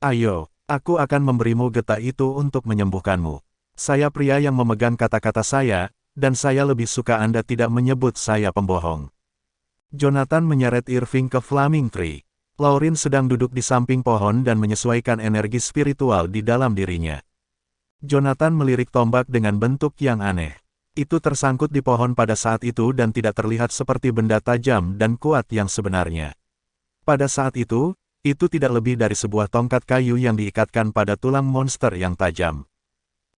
Ayo, aku akan memberimu getah itu untuk menyembuhkanmu. Saya pria yang memegang kata-kata saya, dan saya lebih suka Anda tidak menyebut saya pembohong. Jonathan menyeret Irving ke Flaming Tree. Laurin sedang duduk di samping pohon dan menyesuaikan energi spiritual di dalam dirinya. Jonathan melirik tombak dengan bentuk yang aneh. Itu tersangkut di pohon pada saat itu dan tidak terlihat seperti benda tajam dan kuat yang sebenarnya. Pada saat itu tidak lebih dari sebuah tongkat kayu yang diikatkan pada tulang monster yang tajam.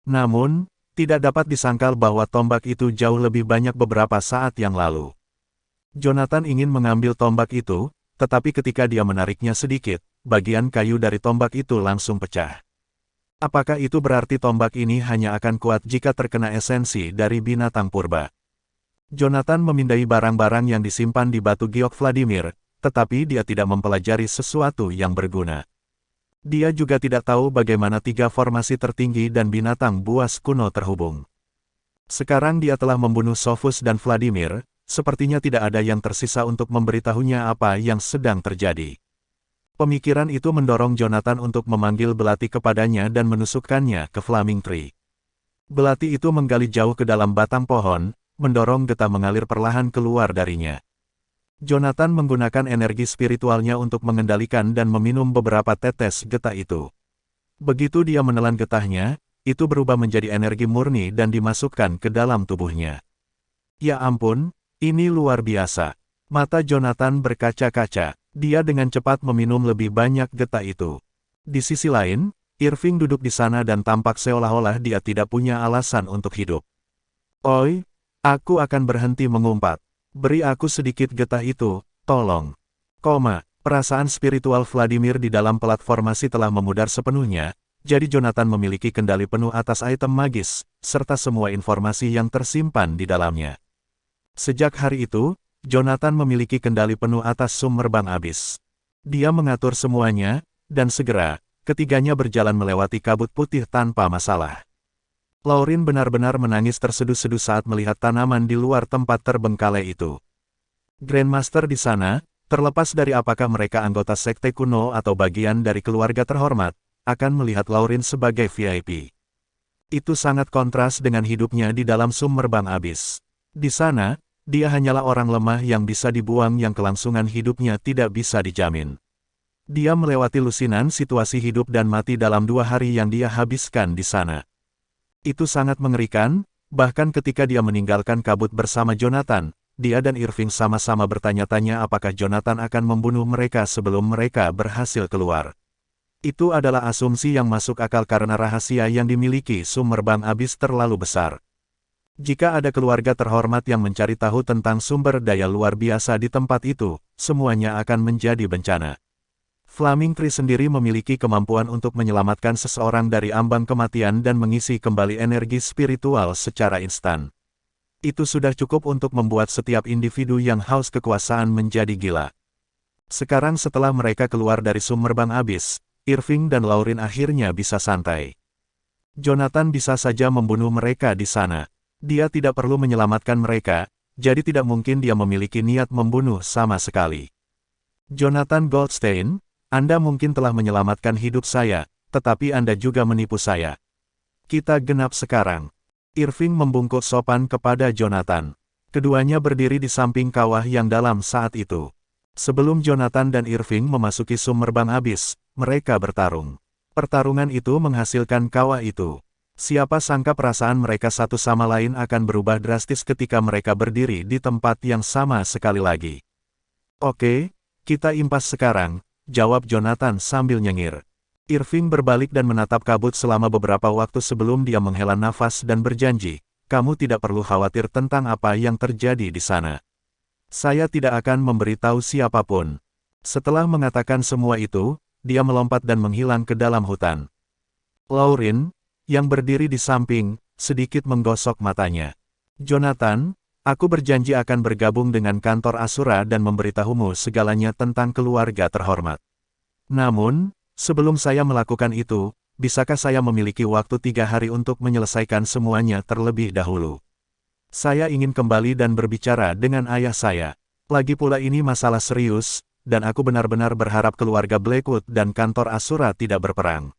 Namun, tidak dapat disangkal bahwa tombak itu jauh lebih banyak beberapa saat yang lalu. Jonathan ingin mengambil tombak itu, tetapi ketika dia menariknya sedikit, bagian kayu dari tombak itu langsung pecah. Apakah itu berarti tombak ini hanya akan kuat jika terkena esensi dari binatang purba? Jonathan memindai barang-barang yang disimpan di batu giok Vladimir, tetapi dia tidak mempelajari sesuatu yang berguna. Dia juga tidak tahu bagaimana tiga formasi tertinggi dan binatang buas kuno terhubung. Sekarang dia telah membunuh Sophus dan Vladimir, sepertinya tidak ada yang tersisa untuk memberitahunya apa yang sedang terjadi. Pemikiran itu mendorong Jonathan untuk memanggil Belati kepadanya dan menusukkannya ke Flaming Tree. Belati itu menggali jauh ke dalam batang pohon, mendorong getah mengalir perlahan keluar darinya. Jonathan menggunakan energi spiritualnya untuk mengendalikan dan meminum beberapa tetes getah itu. Begitu dia menelan getahnya, itu berubah menjadi energi murni dan dimasukkan ke dalam tubuhnya. Ya ampun! Ini luar biasa. Mata Jonathan berkaca-kaca. Dia dengan cepat meminum lebih banyak getah itu. Di sisi lain, Irving duduk di sana dan tampak seolah-olah dia tidak punya alasan untuk hidup. Oi, aku akan berhenti mengumpat. Beri aku sedikit getah itu, tolong. Perasaan spiritual Vladimir di dalam platformasi telah memudar sepenuhnya, jadi Jonathan memiliki kendali penuh atas item magis, serta semua informasi yang tersimpan di dalamnya. Sejak hari itu, Jonathan memiliki kendali penuh atas sumber Bang Abis. Dia mengatur semuanya, dan segera, ketiganya berjalan melewati kabut putih tanpa masalah. Laurin benar-benar menangis terseduh-seduh saat melihat tanaman di luar tempat terbengkalai itu. Grandmaster di sana, terlepas dari apakah mereka anggota sekte kuno atau bagian dari keluarga terhormat, akan melihat Laurin sebagai VIP. Itu sangat kontras dengan hidupnya di dalam sumber Bang Abis. Di sana, dia hanyalah orang lemah yang bisa dibuang yang kelangsungan hidupnya tidak bisa dijamin. Dia melewati lusinan situasi hidup dan mati dalam 2 hari yang dia habiskan di sana. Itu sangat mengerikan, bahkan ketika dia meninggalkan kabut bersama Jonathan, dia dan Irving sama-sama bertanya-tanya apakah Jonathan akan membunuh mereka sebelum mereka berhasil keluar. Itu adalah asumsi yang masuk akal karena rahasia yang dimiliki Summerbang Abyss terlalu besar. Jika ada keluarga terhormat yang mencari tahu tentang sumber daya luar biasa di tempat itu, semuanya akan menjadi bencana. Flaming Tree sendiri memiliki kemampuan untuk menyelamatkan seseorang dari ambang kematian dan mengisi kembali energi spiritual secara instan. Itu sudah cukup untuk membuat setiap individu yang haus kekuasaan menjadi gila. Sekarang setelah mereka keluar dari Summerbang Abyss, Irving dan Lauren akhirnya bisa santai. Jonathan bisa saja membunuh mereka di sana. Dia tidak perlu menyelamatkan mereka, jadi tidak mungkin dia memiliki niat membunuh sama sekali. Jonathan Goldstein, Anda mungkin telah menyelamatkan hidup saya, tetapi Anda juga menipu saya. Kita genap sekarang. Irving membungkuk sopan kepada Jonathan. Keduanya berdiri di samping kawah yang dalam saat itu. Sebelum Jonathan dan Irving memasuki Summerbang Abyss, mereka bertarung. Pertarungan itu menghasilkan kawah itu. Siapa sangka perasaan mereka satu sama lain akan berubah drastis ketika mereka berdiri di tempat yang sama sekali lagi. Oke, kita impas sekarang, jawab Jonathan sambil nyengir. Irving berbalik dan menatap kabut selama beberapa waktu sebelum dia menghela nafas dan berjanji, kamu tidak perlu khawatir tentang apa yang terjadi di sana. Saya tidak akan memberitahu siapapun. Setelah mengatakan semua itu, dia melompat dan menghilang ke dalam hutan. Lauren, yang berdiri di samping, sedikit menggosok matanya. Jonathan, aku berjanji akan bergabung dengan kantor Asura dan memberitahumu segalanya tentang keluarga terhormat. Namun, sebelum saya melakukan itu, bisakah saya memiliki waktu 3 hari untuk menyelesaikan semuanya terlebih dahulu? Saya ingin kembali dan berbicara dengan ayah saya. Lagi pula ini masalah serius, dan aku benar-benar berharap keluarga Blackwood dan kantor Asura tidak berperang.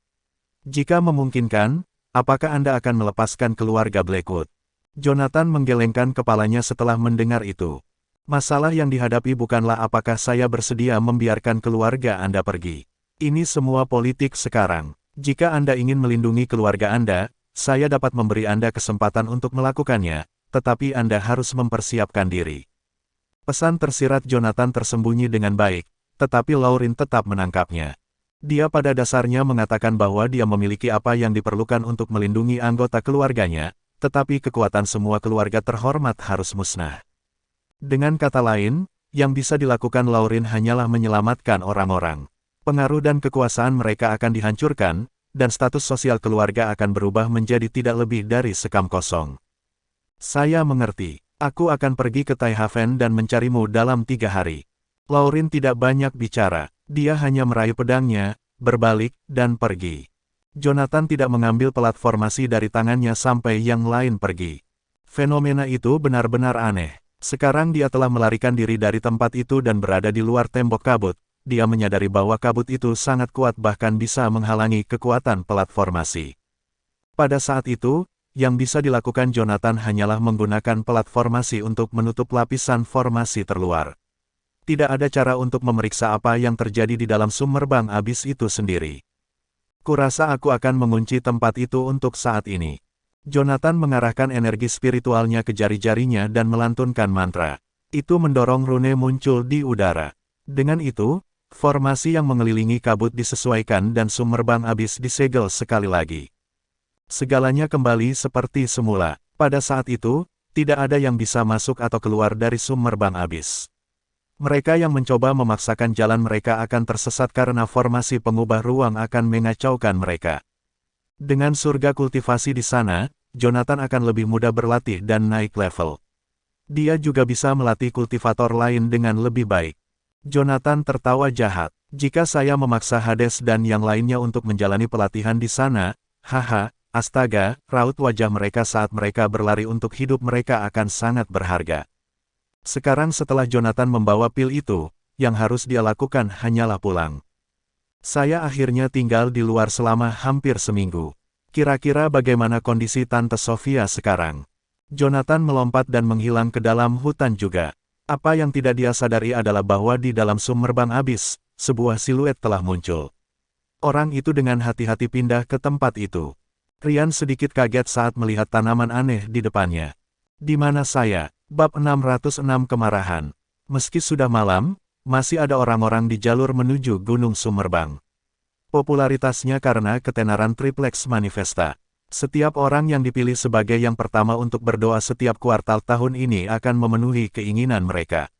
Jika memungkinkan, apakah Anda akan melepaskan keluarga Blackwood? Jonathan menggelengkan kepalanya setelah mendengar itu. Masalah yang dihadapi bukanlah apakah saya bersedia membiarkan keluarga Anda pergi. Ini semua politik sekarang. Jika Anda ingin melindungi keluarga Anda, saya dapat memberi Anda kesempatan untuk melakukannya, tetapi Anda harus mempersiapkan diri. Pesan tersirat Jonathan tersembunyi dengan baik, tetapi Lauren tetap menangkapnya. Dia pada dasarnya mengatakan bahwa dia memiliki apa yang diperlukan untuk melindungi anggota keluarganya, tetapi kekuatan semua keluarga terhormat harus musnah. Dengan kata lain, yang bisa dilakukan Lauren hanyalah menyelamatkan orang-orang. Pengaruh dan kekuasaan mereka akan dihancurkan, dan status sosial keluarga akan berubah menjadi tidak lebih dari sekam kosong. Saya mengerti. Aku akan pergi ke Taihaven dan mencarimu dalam 3 hari. Lauren tidak banyak bicara. Dia hanya meraih pedangnya, berbalik, dan pergi. Jonathan tidak mengambil pelat formasi dari tangannya sampai yang lain pergi. Fenomena itu benar-benar aneh. Sekarang dia telah melarikan diri dari tempat itu dan berada di luar tembok kabut. Dia menyadari bahwa kabut itu sangat kuat bahkan bisa menghalangi kekuatan pelat formasi. Pada saat itu, yang bisa dilakukan Jonathan hanyalah menggunakan pelat formasi untuk menutup lapisan formasi terluar. Tidak ada cara untuk memeriksa apa yang terjadi di dalam Summerbang Abyss itu sendiri. Kurasa aku akan mengunci tempat itu untuk saat ini. Jonathan mengarahkan energi spiritualnya ke jari-jarinya dan melantunkan mantra. Itu mendorong rune muncul di udara. Dengan itu, formasi yang mengelilingi kabut disesuaikan dan Summerbang Abyss disegel sekali lagi. Segalanya kembali seperti semula. Pada saat itu, tidak ada yang bisa masuk atau keluar dari Summerbang Abyss. Mereka yang mencoba memaksakan jalan mereka akan tersesat karena formasi pengubah ruang akan mengacaukan mereka. Dengan surga kultivasi di sana, Jonathan akan lebih mudah berlatih dan naik level. Dia juga bisa melatih kultivator lain dengan lebih baik. Jonathan tertawa jahat. Jika saya memaksa Hades dan yang lainnya untuk menjalani pelatihan di sana, haha, astaga, raut wajah mereka saat mereka berlari untuk hidup mereka akan sangat berharga. Sekarang setelah Jonathan membawa pil itu, yang harus dia lakukan hanyalah pulang. Saya akhirnya tinggal di luar selama hampir seminggu. Kira-kira bagaimana kondisi Tante Sofia sekarang? Jonathan melompat dan menghilang ke dalam hutan juga. Apa yang tidak dia sadari adalah bahwa di dalam Summerbang Abyss, sebuah siluet telah muncul. Orang itu dengan hati-hati pindah ke tempat itu. Ryan sedikit kaget saat melihat tanaman aneh di depannya. Di mana saya? Bab 606 Kemarahan. Meski sudah malam, masih ada orang-orang di jalur menuju Gunung Summerbang. Popularitasnya karena ketenaran Triplex Manifesta. Setiap orang yang dipilih sebagai yang pertama untuk berdoa setiap kuartal tahun ini akan memenuhi keinginan mereka.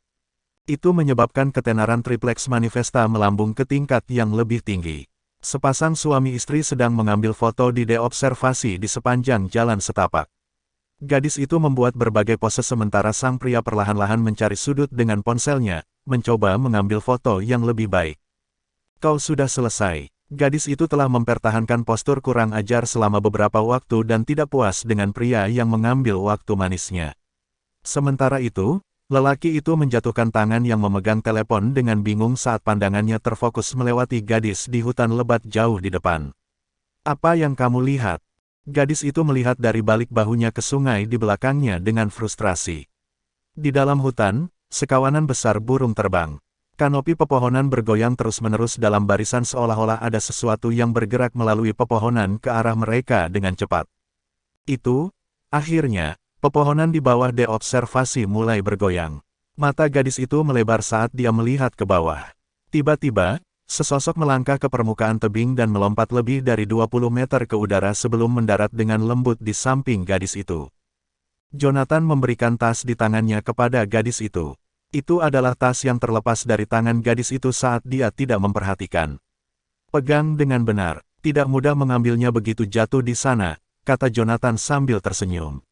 Itu menyebabkan ketenaran Triplex Manifesta melambung ke tingkat yang lebih tinggi. Sepasang suami istri sedang mengambil foto di deobservasi di sepanjang jalan setapak. Gadis itu membuat berbagai pose sementara sang pria perlahan-lahan mencari sudut dengan ponselnya, mencoba mengambil foto yang lebih baik. Kau sudah selesai. Gadis itu telah mempertahankan postur kurang ajar selama beberapa waktu dan tidak puas dengan pria yang mengambil waktu manisnya. Sementara itu, lelaki itu menjatuhkan tangan yang memegang telepon dengan bingung saat pandangannya terfokus melewati gadis di hutan lebat jauh di depan. Apa yang kamu lihat? Gadis itu melihat dari balik bahunya ke sungai di belakangnya dengan frustrasi. Di dalam hutan, sekawanan besar burung terbang. Kanopi pepohonan bergoyang terus-menerus dalam barisan seolah-olah ada sesuatu yang bergerak melalui pepohonan ke arah mereka dengan cepat. Akhirnya, pepohonan di bawah deobservasi mulai bergoyang. Mata gadis itu melebar saat dia melihat ke bawah. Tiba-tiba, sesosok melangkah ke permukaan tebing dan melompat lebih dari 20 meter ke udara sebelum mendarat dengan lembut di samping gadis itu. Jonathan memberikan tas di tangannya kepada gadis itu. Itu adalah tas yang terlepas dari tangan gadis itu saat dia tidak memperhatikan. Pegang dengan benar, tidak mudah mengambilnya begitu jatuh di sana, kata Jonathan sambil tersenyum.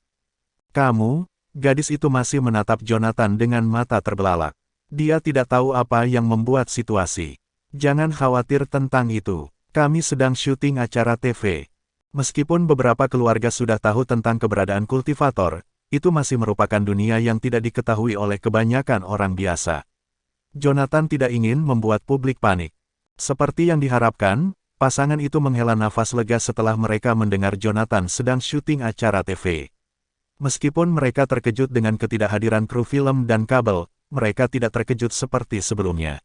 Kamu, gadis itu masih menatap Jonathan dengan mata terbelalak. Dia tidak tahu apa yang membuat situasi. Jangan khawatir tentang itu, kami sedang syuting acara TV. Meskipun beberapa keluarga sudah tahu tentang keberadaan kultivator, itu masih merupakan dunia yang tidak diketahui oleh kebanyakan orang biasa. Jonathan tidak ingin membuat publik panik. Seperti yang diharapkan, pasangan itu menghela nafas lega setelah mereka mendengar Jonathan sedang syuting acara TV. Meskipun mereka terkejut dengan ketidakhadiran kru film dan kabel, mereka tidak terkejut seperti sebelumnya.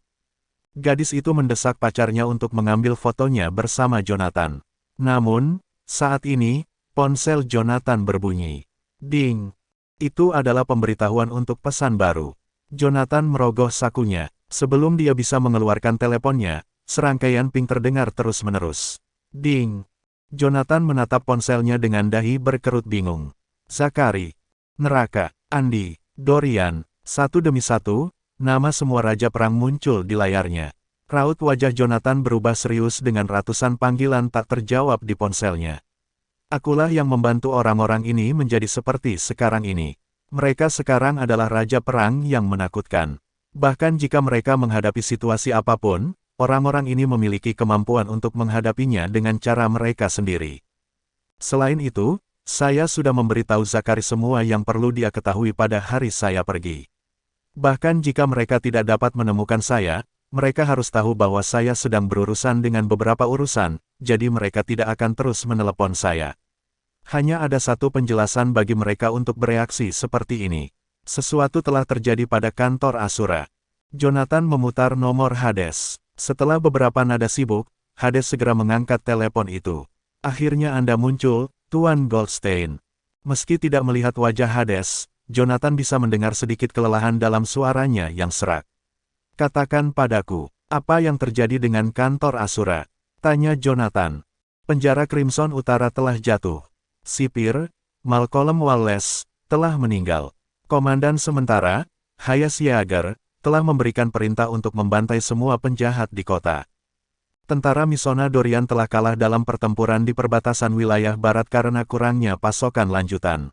Gadis itu mendesak pacarnya untuk mengambil fotonya bersama Jonathan. Namun, saat ini, ponsel Jonathan berbunyi. Ding! Itu adalah pemberitahuan untuk pesan baru. Jonathan merogoh sakunya. Sebelum dia bisa mengeluarkan teleponnya, serangkaian ping terdengar terus-menerus. Ding! Jonathan menatap ponselnya dengan dahi berkerut bingung. Zachary, Neraka, Andy, Dorian, satu demi satu, nama semua raja perang muncul di layarnya. Raut wajah Jonathan berubah serius dengan ratusan panggilan tak terjawab di ponselnya. Akulah yang membantu orang-orang ini menjadi seperti sekarang ini. Mereka sekarang adalah raja perang yang menakutkan. Bahkan jika mereka menghadapi situasi apapun, orang-orang ini memiliki kemampuan untuk menghadapinya dengan cara mereka sendiri. Selain itu, saya sudah memberitahu Zachary semua yang perlu dia ketahui pada hari saya pergi. Bahkan jika mereka tidak dapat menemukan saya, mereka harus tahu bahwa saya sedang berurusan dengan beberapa urusan, jadi mereka tidak akan terus menelepon saya. Hanya ada satu penjelasan bagi mereka untuk bereaksi seperti ini. Sesuatu telah terjadi pada kantor Asura. Jonathan memutar nomor Hades. Setelah beberapa nada sibuk, Hades segera mengangkat telepon itu. Akhirnya Anda muncul, Tuan Goldstein. Meski tidak melihat wajah Hades, Jonathan bisa mendengar sedikit kelelahan dalam suaranya yang serak. Katakan padaku, apa yang terjadi dengan kantor Asura? Tanya Jonathan. Penjara Crimson Utara telah jatuh. Sipir, Malcolm Wallace, telah meninggal. Komandan sementara, Hayes Yeager, telah memberikan perintah untuk membantai semua penjahat di kota. Tentara Misona Dorian telah kalah dalam pertempuran di perbatasan wilayah barat karena kurangnya pasokan lanjutan.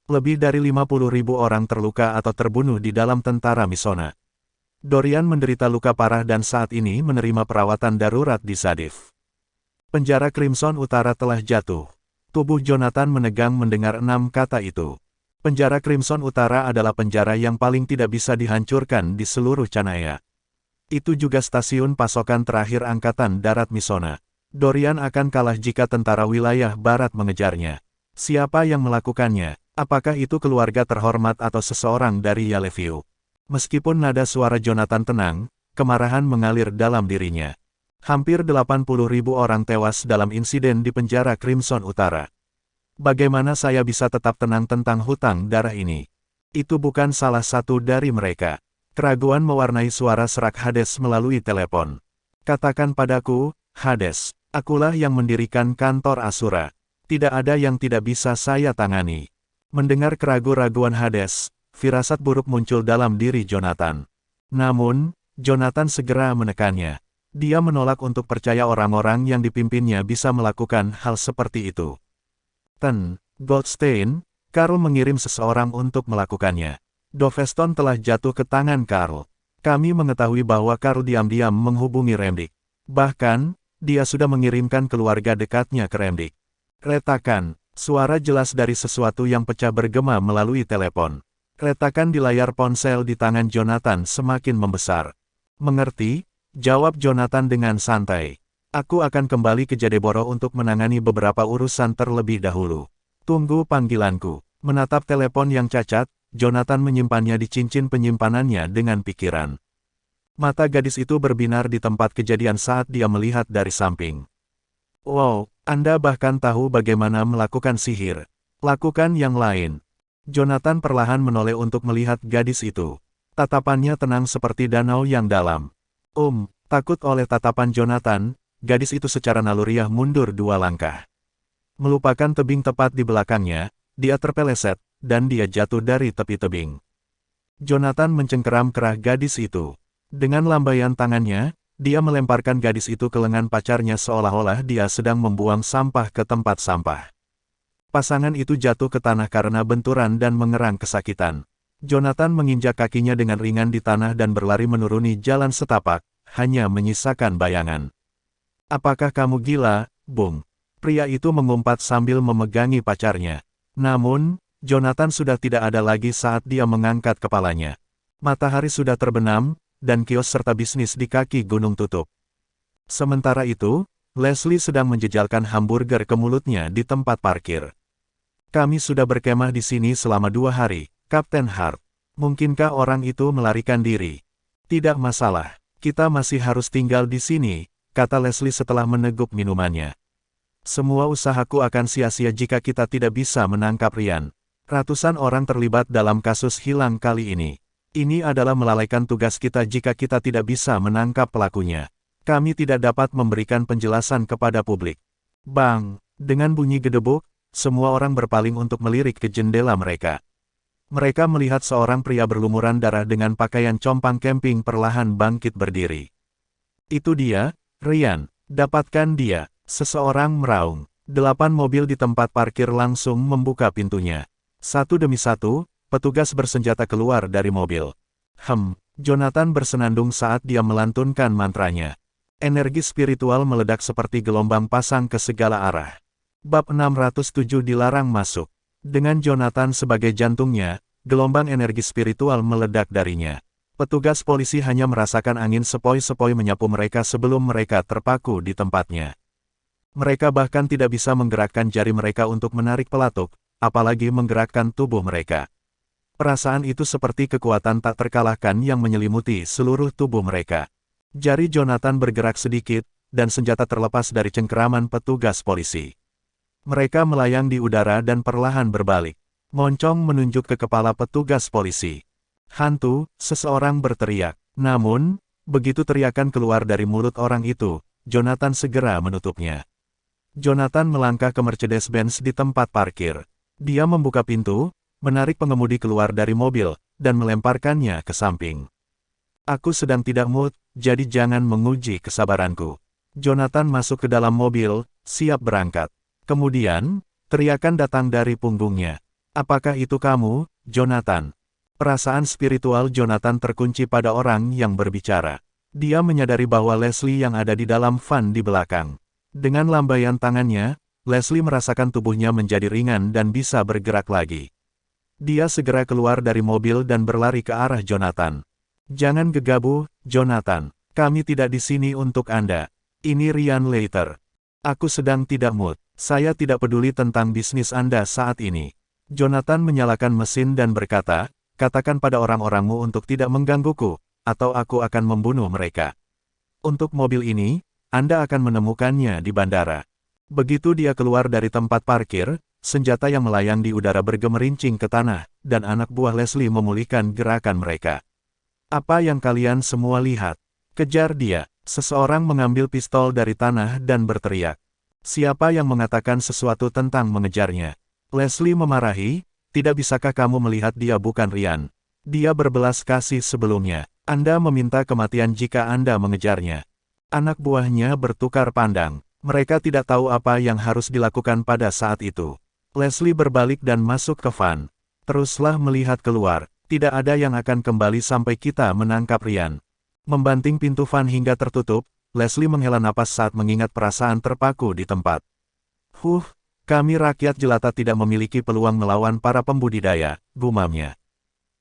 Lebih dari 50.000 orang terluka atau terbunuh di dalam tentara Misona. Dorian menderita luka parah dan saat ini menerima perawatan darurat di Zadif. Penjara Crimson Utara telah jatuh. Tubuh Jonathan menegang mendengar 6 kata itu. Penjara Crimson Utara adalah penjara yang paling tidak bisa dihancurkan di seluruh Canaya. Itu juga stasiun pasokan terakhir Angkatan Darat Misona. Dorian akan kalah jika tentara wilayah barat mengejarnya. Siapa yang melakukannya? Apakah itu keluarga terhormat atau seseorang dari Yaleview? Meskipun nada suara Jonathan tenang, kemarahan mengalir dalam dirinya. Hampir 80.000 orang tewas dalam insiden di penjara Crimson Utara. Bagaimana saya bisa tetap tenang tentang hutang darah ini? Itu bukan salah satu dari mereka. Keraguan mewarnai suara serak Hades melalui telepon. Katakan padaku, Hades, akulah yang mendirikan kantor Asura. Tidak ada yang tidak bisa saya tangani. Mendengar keraguan-raguan Hades, firasat buruk muncul dalam diri Jonathan. Namun, Jonathan segera menekannya. Dia menolak untuk percaya orang-orang yang dipimpinnya bisa melakukan hal seperti itu. Goldstein, Karl mengirim seseorang untuk melakukannya. Doveston telah jatuh ke tangan Karl. Kami mengetahui bahwa Karl diam-diam menghubungi Remdik. Bahkan, dia sudah mengirimkan keluarga dekatnya ke Remdik. Retakan, suara jelas dari sesuatu yang pecah bergema melalui telepon. Retakan di layar ponsel di tangan Jonathan semakin membesar. Mengerti? Jawab Jonathan dengan santai. Aku akan kembali ke Jadeboro untuk menangani beberapa urusan terlebih dahulu. Tunggu panggilanku. Menatap telepon yang cacat, Jonathan menyimpannya di cincin penyimpanannya dengan pikiran. Mata gadis itu berbinar di tempat kejadian saat dia melihat dari samping. Wow, Anda bahkan tahu bagaimana melakukan sihir. Lakukan yang lain. Jonathan perlahan menoleh untuk melihat gadis itu. Tatapannya tenang seperti danau yang dalam. Takut oleh tatapan Jonathan, gadis itu secara naluriah mundur 2 langkah. Melupakan tebing tepat di belakangnya, dia terpeleset, dan dia jatuh dari tepi tebing. Jonathan mencengkeram kerah gadis itu. Dengan lambaian tangannya, dia melemparkan gadis itu ke lengan pacarnya seolah-olah dia sedang membuang sampah ke tempat sampah. Pasangan itu jatuh ke tanah karena benturan dan mengerang kesakitan. Jonathan menginjak kakinya dengan ringan di tanah dan berlari menuruni jalan setapak, hanya menyisakan bayangan. Apakah kamu gila, Bung? Pria itu mengumpat sambil memegangi pacarnya. Namun, Jonathan sudah tidak ada lagi saat dia mengangkat kepalanya. Matahari sudah terbenam, dan kios serta bisnis di kaki gunung tutup. Sementara itu, Leslie sedang menjejalkan hamburger ke mulutnya di tempat parkir. Kami sudah berkemah di sini selama 2 hari, Kapten Hart. Mungkinkah orang itu melarikan diri? Tidak masalah, kita masih harus tinggal di sini, kata Leslie setelah meneguk minumannya. Semua usahaku akan sia-sia jika kita tidak bisa menangkap Ryan. Ratusan orang terlibat dalam kasus hilang kali ini. Ini adalah melalaikan tugas kita jika kita tidak bisa menangkap pelakunya. Kami tidak dapat memberikan penjelasan kepada publik. Bang, dengan bunyi gedebuk, semua orang berpaling untuk melirik ke jendela mereka. Mereka melihat seorang pria berlumuran darah dengan pakaian compang camping perlahan bangkit berdiri. Itu dia, Ryan, dapatkan dia, seseorang meraung. 8 mobil di tempat parkir langsung membuka pintunya. Satu demi satu, petugas bersenjata keluar dari mobil. Jonathan bersenandung saat dia melantunkan mantranya. Energi spiritual meledak seperti gelombang pasang ke segala arah. Bab 607 dilarang masuk. Dengan Jonathan sebagai jantungnya, gelombang energi spiritual meledak darinya. Petugas polisi hanya merasakan angin sepoi-sepoi menyapu mereka sebelum mereka terpaku di tempatnya. Mereka bahkan tidak bisa menggerakkan jari mereka untuk menarik pelatuk, apalagi menggerakkan tubuh mereka. Perasaan itu seperti kekuatan tak terkalahkan yang menyelimuti seluruh tubuh mereka. Jari Jonathan bergerak sedikit, dan senjata terlepas dari cengkeraman petugas polisi. Mereka melayang di udara dan perlahan berbalik. Moncong menunjuk ke kepala petugas polisi. Hantu, seseorang berteriak. Namun, begitu teriakan keluar dari mulut orang itu, Jonathan segera menutupnya. Jonathan melangkah ke Mercedes-Benz di tempat parkir. Dia membuka pintu, menarik pengemudi keluar dari mobil, dan melemparkannya ke samping. Aku sedang tidak mood, jadi jangan menguji kesabaranku. Jonathan masuk ke dalam mobil, siap berangkat. Kemudian, teriakan datang dari punggungnya. Apakah itu kamu, Jonathan? Perasaan spiritual Jonathan terkunci pada orang yang berbicara. Dia menyadari bahwa Leslie yang ada di dalam van di belakang. Dengan lambaian tangannya, Leslie merasakan tubuhnya menjadi ringan dan bisa bergerak lagi. Dia segera keluar dari mobil dan berlari ke arah Jonathan. Jangan gegabah, Jonathan. Kami tidak di sini untuk Anda. Ini Ryan Leiter. Aku sedang tidak mood. Saya tidak peduli tentang bisnis Anda saat ini. Jonathan menyalakan mesin dan berkata, katakan pada orang-orangmu untuk tidak menggangguku, atau aku akan membunuh mereka. Untuk mobil ini, Anda akan menemukannya di bandara. Begitu dia keluar dari tempat parkir, senjata yang melayang di udara bergemerincing ke tanah, dan anak buah Leslie memulihkan gerakan mereka. Apa yang kalian semua lihat? Kejar dia. Seseorang mengambil pistol dari tanah dan berteriak. Siapa yang mengatakan sesuatu tentang mengejarnya? Leslie memarahi, tidak bisakah kamu melihat dia bukan Ryan? Dia berbelas kasih sebelumnya. Anda meminta kematian jika Anda mengejarnya. Anak buahnya bertukar pandang. Mereka tidak tahu apa yang harus dilakukan pada saat itu. Leslie berbalik dan masuk ke van. Teruslah melihat keluar. Tidak ada yang akan kembali sampai kita menangkap Ryan. Membanting pintu van hingga tertutup, Leslie menghela napas saat mengingat perasaan terpaku di tempat. Kami rakyat jelata tidak memiliki peluang melawan para pembudidaya, gumamnya.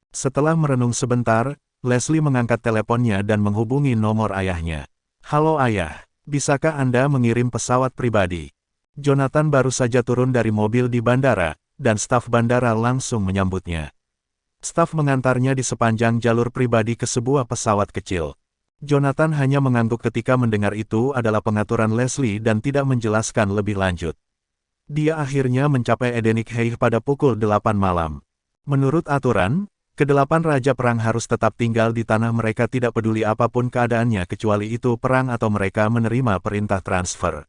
Setelah merenung sebentar, Leslie mengangkat teleponnya dan menghubungi nomor ayahnya. Halo ayah, bisakah Anda mengirim pesawat pribadi? Jonathan baru saja turun dari mobil di bandara, dan staf bandara langsung menyambutnya. Staf mengantarnya di sepanjang jalur pribadi ke sebuah pesawat kecil. Jonathan hanya mengangguk ketika mendengar itu adalah pengaturan Leslie dan tidak menjelaskan lebih lanjut. Dia akhirnya mencapai Edenik Heih pada pukul 8 malam. Menurut aturan, kedelapan Raja Perang harus tetap tinggal di tanah mereka tidak peduli apapun keadaannya kecuali itu perang atau mereka menerima perintah transfer.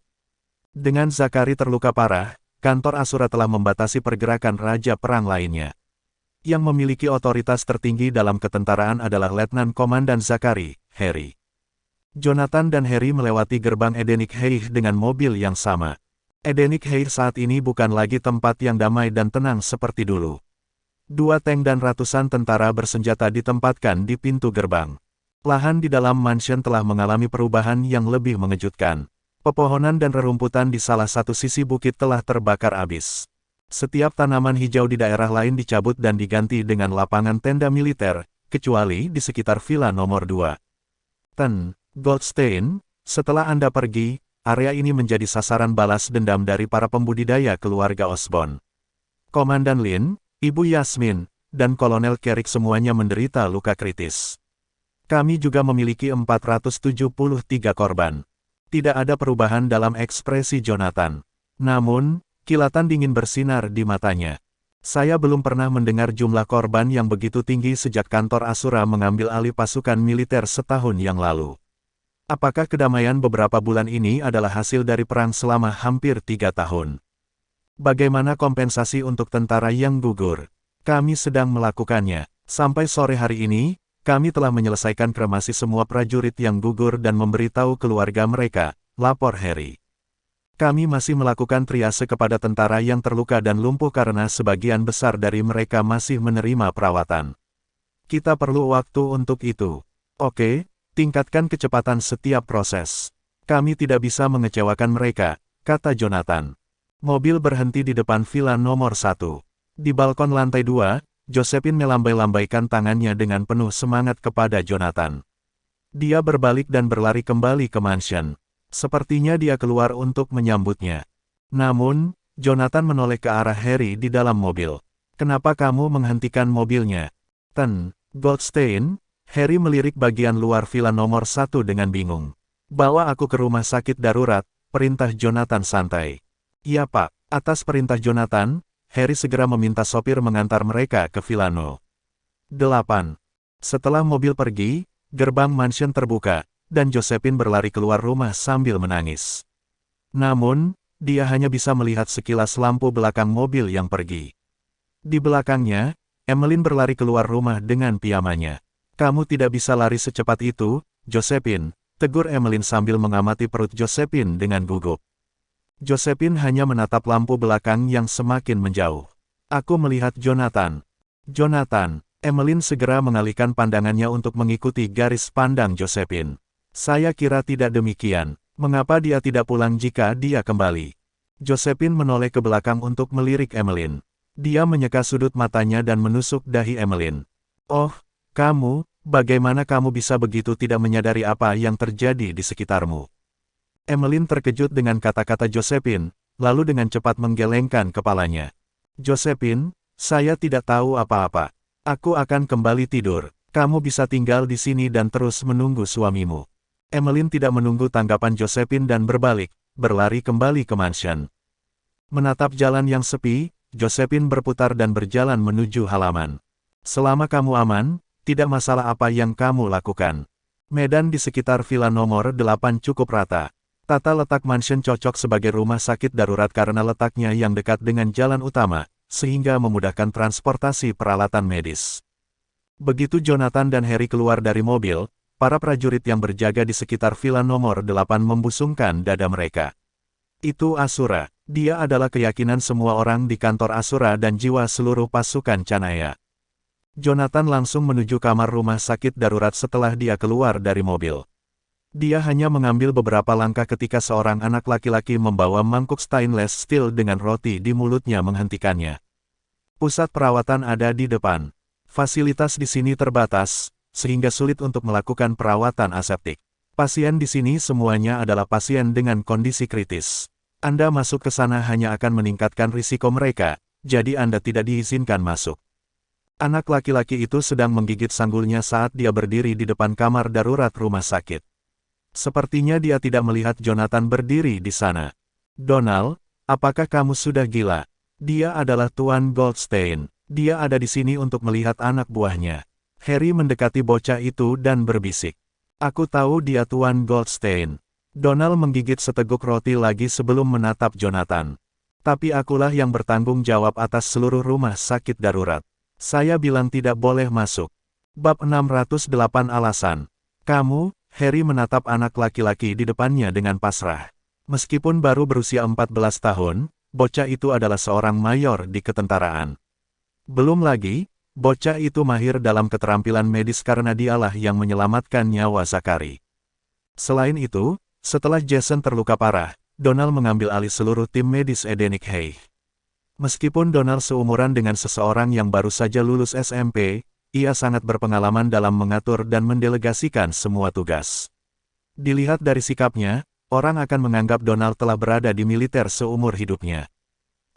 Dengan Zakari terluka parah, kantor Asura telah membatasi pergerakan Raja Perang lainnya. Yang memiliki otoritas tertinggi dalam ketentaraan adalah Letnan Komandan Zakari, Harry. Jonathan dan Harry melewati gerbang Edenik Heih dengan mobil yang sama. Edenik Heih saat ini bukan lagi tempat yang damai dan tenang seperti dulu. 2 tank dan ratusan tentara bersenjata ditempatkan di pintu gerbang. Lahan di dalam mansion telah mengalami perubahan yang lebih mengejutkan. Pepohonan dan rerumputan di salah satu sisi bukit telah terbakar habis. Setiap tanaman hijau di daerah lain dicabut dan diganti dengan lapangan tenda militer, kecuali di sekitar Villa Nomor 2. Goldstein, setelah Anda pergi, area ini menjadi sasaran balas dendam dari para pembudidaya keluarga Osborn. Komandan Lin, Ibu Yasmin, dan Kolonel Carrick semuanya menderita luka kritis. Kami juga memiliki 473 korban. Tidak ada perubahan dalam ekspresi Jonathan. Namun, kilatan dingin bersinar di matanya. Saya belum pernah mendengar jumlah korban yang begitu tinggi sejak kantor Asura mengambil alih pasukan militer setahun yang lalu. Apakah kedamaian beberapa bulan ini adalah hasil dari perang selama hampir 3 tahun? Bagaimana kompensasi untuk tentara yang gugur? Kami sedang melakukannya. Sampai sore hari ini, kami telah menyelesaikan kremasi semua prajurit yang gugur dan memberitahu keluarga mereka, lapor Harry. Kami masih melakukan triase kepada tentara yang terluka dan lumpuh karena sebagian besar dari mereka masih menerima perawatan. Kita perlu waktu untuk itu. Oke, tingkatkan kecepatan setiap proses. Kami tidak bisa mengecewakan mereka, kata Jonathan. Mobil berhenti di depan Villa Nomor 1. Di balkon lantai 2, Josephine melambai-lambaikan tangannya dengan penuh semangat kepada Jonathan. Dia berbalik dan berlari kembali ke mansion. Sepertinya dia keluar untuk menyambutnya. Namun, Jonathan menoleh ke arah Harry di dalam mobil. Kenapa kamu menghentikan mobilnya? Goldstein, Harry melirik bagian luar Villa Nomor 1 dengan bingung. Bawa aku ke rumah sakit darurat, perintah Jonathan santai. Iya Pak, atas perintah Jonathan, Harry segera meminta sopir mengantar mereka ke Villa No. 8. Setelah mobil pergi, gerbang mansion terbuka, dan Josephine berlari keluar rumah sambil menangis. Namun, dia hanya bisa melihat sekilas lampu belakang mobil yang pergi. Di belakangnya, Emmeline berlari keluar rumah dengan piyamanya. Kamu tidak bisa lari secepat itu, Josephine, tegur Emmeline sambil mengamati perut Josephine dengan gugup. Josephine hanya menatap lampu belakang yang semakin menjauh. Aku melihat Jonathan. Jonathan, Emmeline segera mengalihkan pandangannya untuk mengikuti garis pandang Josephine. Saya kira tidak demikian. Mengapa dia tidak pulang jika dia kembali? Josephine menoleh ke belakang untuk melirik Emmeline. Dia menyeka sudut matanya dan menusuk dahi Emmeline. Oh, kamu, bagaimana kamu bisa begitu tidak menyadari apa yang terjadi di sekitarmu? Emmeline terkejut dengan kata-kata Josephine, lalu dengan cepat menggelengkan kepalanya. Josephine, saya tidak tahu apa-apa. Aku akan kembali tidur. Kamu bisa tinggal di sini dan terus menunggu suamimu. Emmeline tidak menunggu tanggapan Josephine dan berbalik, berlari kembali ke mansion. Menatap jalan yang sepi, Josephine berputar dan berjalan menuju halaman. Selama kamu aman, tidak masalah apa yang kamu lakukan. Medan di sekitar villa nomor 8 cukup rata. Tata letak mansion cocok sebagai rumah sakit darurat karena letaknya yang dekat dengan jalan utama, sehingga memudahkan transportasi peralatan medis. Begitu Jonathan dan Harry keluar dari mobil, para prajurit yang berjaga di sekitar villa nomor 8 membusungkan dada mereka. Itu Asura. Dia adalah keyakinan semua orang di kantor Asura dan jiwa seluruh pasukan Canaya. Jonathan langsung menuju kamar rumah sakit darurat setelah dia keluar dari mobil. Dia hanya mengambil beberapa langkah ketika seorang anak laki-laki membawa mangkuk stainless steel dengan roti di mulutnya menghentikannya. Pusat perawatan ada di depan. Fasilitas di sini terbatas, sehingga sulit untuk melakukan perawatan aseptik. Pasien di sini semuanya adalah pasien dengan kondisi kritis. Anda masuk ke sana hanya akan meningkatkan risiko mereka, jadi Anda tidak diizinkan masuk. Anak laki-laki itu sedang menggigit sanggulnya saat dia berdiri di depan kamar darurat rumah sakit. Sepertinya dia tidak melihat Jonathan berdiri di sana. Donald, apakah kamu sudah gila? Dia adalah Tuan Goldstein. Dia ada di sini untuk melihat anak buahnya. Harry mendekati bocah itu dan berbisik. Aku tahu dia Tuan Goldstein. Donald menggigit seteguk roti lagi sebelum menatap Jonathan. Tapi akulah yang bertanggung jawab atas seluruh rumah sakit darurat. Saya bilang tidak boleh masuk. Bab 608 alasan. Kamu, Harry menatap anak laki-laki di depannya dengan pasrah. Meskipun baru berusia 14 tahun, bocah itu adalah seorang mayor di ketentaraan. Belum lagi, bocah itu mahir dalam keterampilan medis karena dialah yang menyelamatkan nyawa Zachary. Selain itu, setelah Jason terluka parah, Donald mengambil alih seluruh tim medis Edenic High. Meskipun Donald seumuran dengan seseorang yang baru saja lulus SMP, ia sangat berpengalaman dalam mengatur dan mendelegasikan semua tugas. Dilihat dari sikapnya, orang akan menganggap Donald telah berada di militer seumur hidupnya.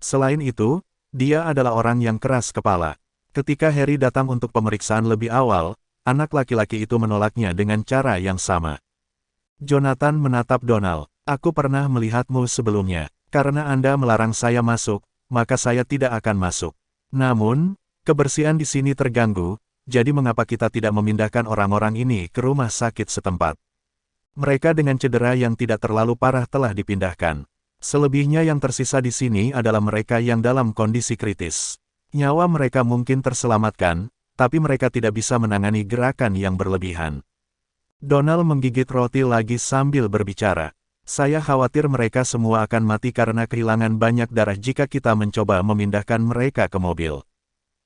Selain itu, dia adalah orang yang keras kepala. Ketika Harry datang untuk pemeriksaan lebih awal, anak laki-laki itu menolaknya dengan cara yang sama. Jonathan menatap Donald. Aku pernah melihatmu sebelumnya. Karena Anda melarang saya masuk, maka saya tidak akan masuk. Namun, kebersihan di sini terganggu, jadi mengapa kita tidak memindahkan orang-orang ini ke rumah sakit setempat? Mereka dengan cedera yang tidak terlalu parah telah dipindahkan. Selebihnya yang tersisa di sini adalah mereka yang dalam kondisi kritis. Nyawa mereka mungkin terselamatkan, tapi mereka tidak bisa menangani gerakan yang berlebihan. Donald menggigit roti lagi sambil berbicara. Saya khawatir mereka semua akan mati karena kehilangan banyak darah jika kita mencoba memindahkan mereka ke mobil.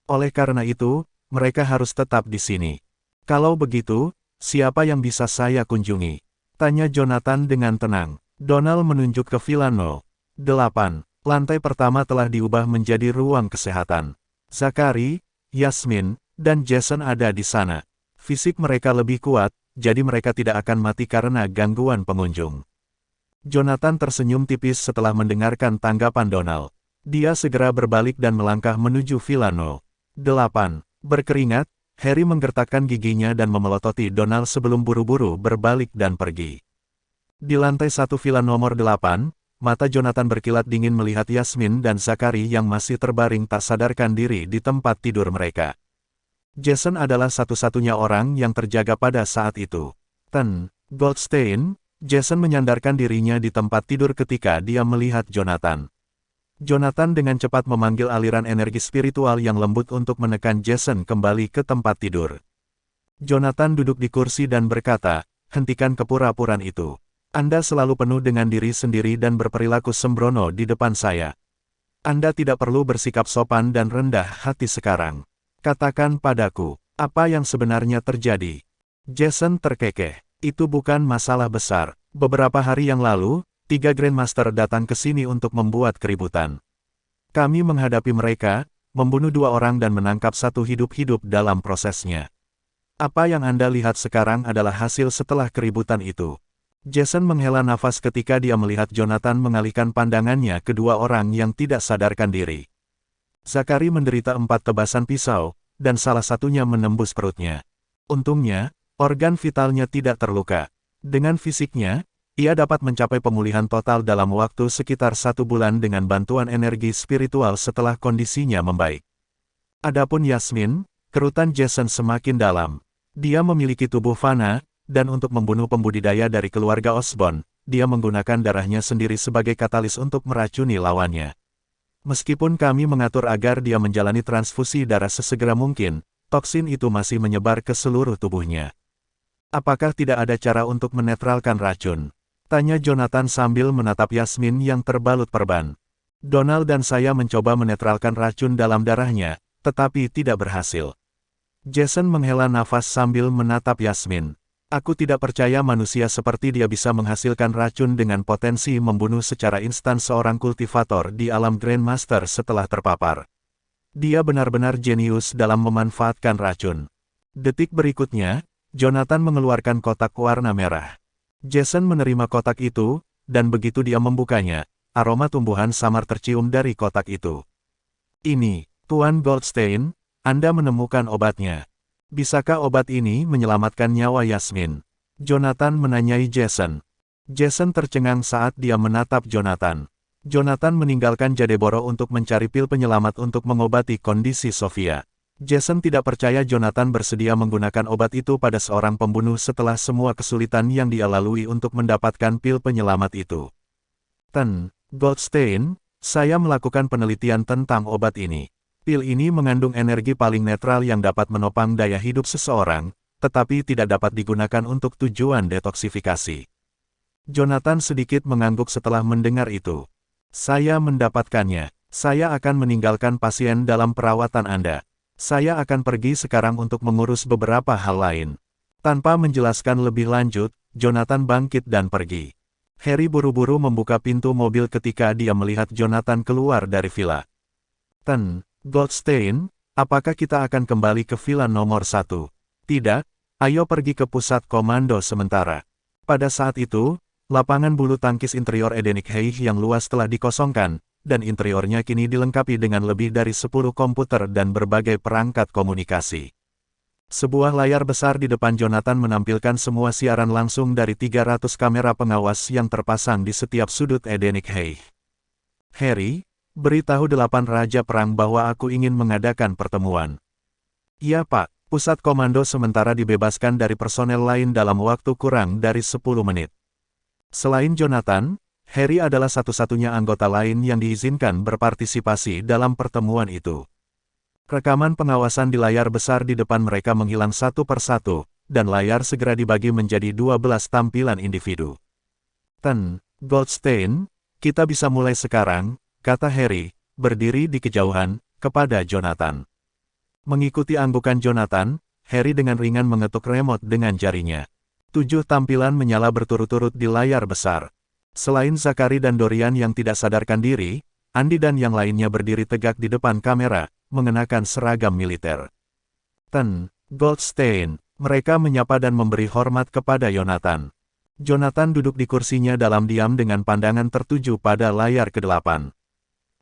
Oleh karena itu, mereka harus tetap di sini. Kalau begitu, siapa yang bisa saya kunjungi? Tanya Jonathan dengan tenang. Donald menunjuk ke Villa No. 8. Lantai pertama telah diubah menjadi ruang kesehatan. Zachary, Yasmin, dan Jason ada di sana. Fisik mereka lebih kuat, jadi mereka tidak akan mati karena gangguan pengunjung. Jonathan tersenyum tipis setelah mendengarkan tanggapan Donald. Dia segera berbalik dan melangkah menuju Villa No. 8. Berkeringat, Harry menggertakkan giginya dan memelototi Donald sebelum buru-buru berbalik dan pergi. Di lantai 1 Villa nomor 8, mata Jonathan berkilat dingin melihat Yasmin dan Zachary yang masih terbaring tak sadarkan diri di tempat tidur mereka. Jason adalah satu-satunya orang yang terjaga pada saat itu. Goldstein, Jason menyandarkan dirinya di tempat tidur ketika dia melihat Jonathan. Jonathan dengan cepat memanggil aliran energi spiritual yang lembut untuk menekan Jason kembali ke tempat tidur. Jonathan duduk di kursi dan berkata, hentikan kepura-puraan itu. Anda selalu penuh dengan diri sendiri dan berperilaku sembrono di depan saya. Anda tidak perlu bersikap sopan dan rendah hati sekarang. Katakan padaku, apa yang sebenarnya terjadi? Jason terkekeh. Itu bukan masalah besar. Beberapa hari yang lalu, 3 Grandmaster datang ke sini untuk membuat keributan. Kami menghadapi mereka, membunuh 2 orang dan menangkap 1 hidup-hidup dalam prosesnya. Apa yang Anda lihat sekarang adalah hasil setelah keributan itu. Jason menghela nafas ketika dia melihat Jonathan mengalihkan pandangannya ke 2 orang yang tidak sadarkan diri. Zachary menderita 4 tebasan pisau, dan salah satunya menembus perutnya. Untungnya, organ vitalnya tidak terluka. Dengan fisiknya, ia dapat mencapai pemulihan total dalam waktu sekitar 1 bulan dengan bantuan energi spiritual setelah kondisinya membaik. Adapun Yasmin, kerutan Jason semakin dalam. Dia memiliki tubuh fana, dan untuk membunuh pembudidaya dari keluarga Osborn, dia menggunakan darahnya sendiri sebagai katalis untuk meracuni lawannya. Meskipun kami mengatur agar dia menjalani transfusi darah sesegera mungkin, toksin itu masih menyebar ke seluruh tubuhnya. Apakah tidak ada cara untuk menetralkan racun? Tanya Jonathan sambil menatap Yasmin yang terbalut perban. Donald dan saya mencoba menetralkan racun dalam darahnya, tetapi tidak berhasil. Jason menghela nafas sambil menatap Yasmin. Aku tidak percaya manusia seperti dia bisa menghasilkan racun dengan potensi membunuh secara instan seorang kultivator di alam Grandmaster setelah terpapar. Dia benar-benar jenius dalam memanfaatkan racun. Detik berikutnya, Jonathan mengeluarkan kotak warna merah. Jason menerima kotak itu, dan begitu dia membukanya, aroma tumbuhan samar tercium dari kotak itu. Ini, Tuan Goldstein, Anda menemukan obatnya. Bisakah obat ini menyelamatkan nyawa Yasmin? Jonathan menanyai Jason. Jason tercengang saat dia menatap Jonathan. Jonathan meninggalkan Jadeboro untuk mencari pil penyelamat untuk mengobati kondisi Sofia. Jason tidak percaya Jonathan bersedia menggunakan obat itu pada seorang pembunuh setelah semua kesulitan yang dia lalui untuk mendapatkan pil penyelamat itu. Goldstein, saya melakukan penelitian tentang obat ini. Pil ini mengandung energi paling netral yang dapat menopang daya hidup seseorang, tetapi tidak dapat digunakan untuk tujuan detoksifikasi. Jonathan sedikit mengangguk setelah mendengar itu. Saya mendapatkannya. Saya akan meninggalkan pasien dalam perawatan Anda. Saya akan pergi sekarang untuk mengurus beberapa hal lain. Tanpa menjelaskan lebih lanjut, Jonathan bangkit dan pergi. Harry buru-buru membuka pintu mobil ketika dia melihat Jonathan keluar dari villa. Goldstein, apakah kita akan kembali ke villa nomor 1? Tidak, ayo pergi ke pusat komando sementara. Pada saat itu, lapangan bulu tangkis interior Edenic High yang luas telah dikosongkan, dan interiornya kini dilengkapi dengan lebih dari 10 komputer dan berbagai perangkat komunikasi. Sebuah layar besar di depan Jonathan menampilkan semua siaran langsung dari 300 kamera pengawas yang terpasang di setiap sudut Edenic High. Harry, beritahu 8 Raja Perang bahwa aku ingin mengadakan pertemuan. Iya Pak, pusat komando sementara dibebaskan dari personel lain dalam waktu kurang dari 10 menit. Selain Jonathan, Harry adalah satu-satunya anggota lain yang diizinkan berpartisipasi dalam pertemuan itu. Rekaman pengawasan di layar besar di depan mereka menghilang satu persatu, dan layar segera dibagi menjadi 12 tampilan individu. Goldstein, kita bisa mulai sekarang, kata Harry, berdiri di kejauhan, kepada Jonathan. Mengikuti anggukan Jonathan, Harry dengan ringan mengetuk remote dengan jarinya. 7 tampilan menyala berturut-turut di layar besar. Selain Zachary dan Dorian yang tidak sadarkan diri, Andy dan yang lainnya berdiri tegak di depan kamera, mengenakan seragam militer. Goldstein, mereka menyapa dan memberi hormat kepada Jonathan. Jonathan duduk di kursinya dalam diam dengan pandangan tertuju pada layar ke-8.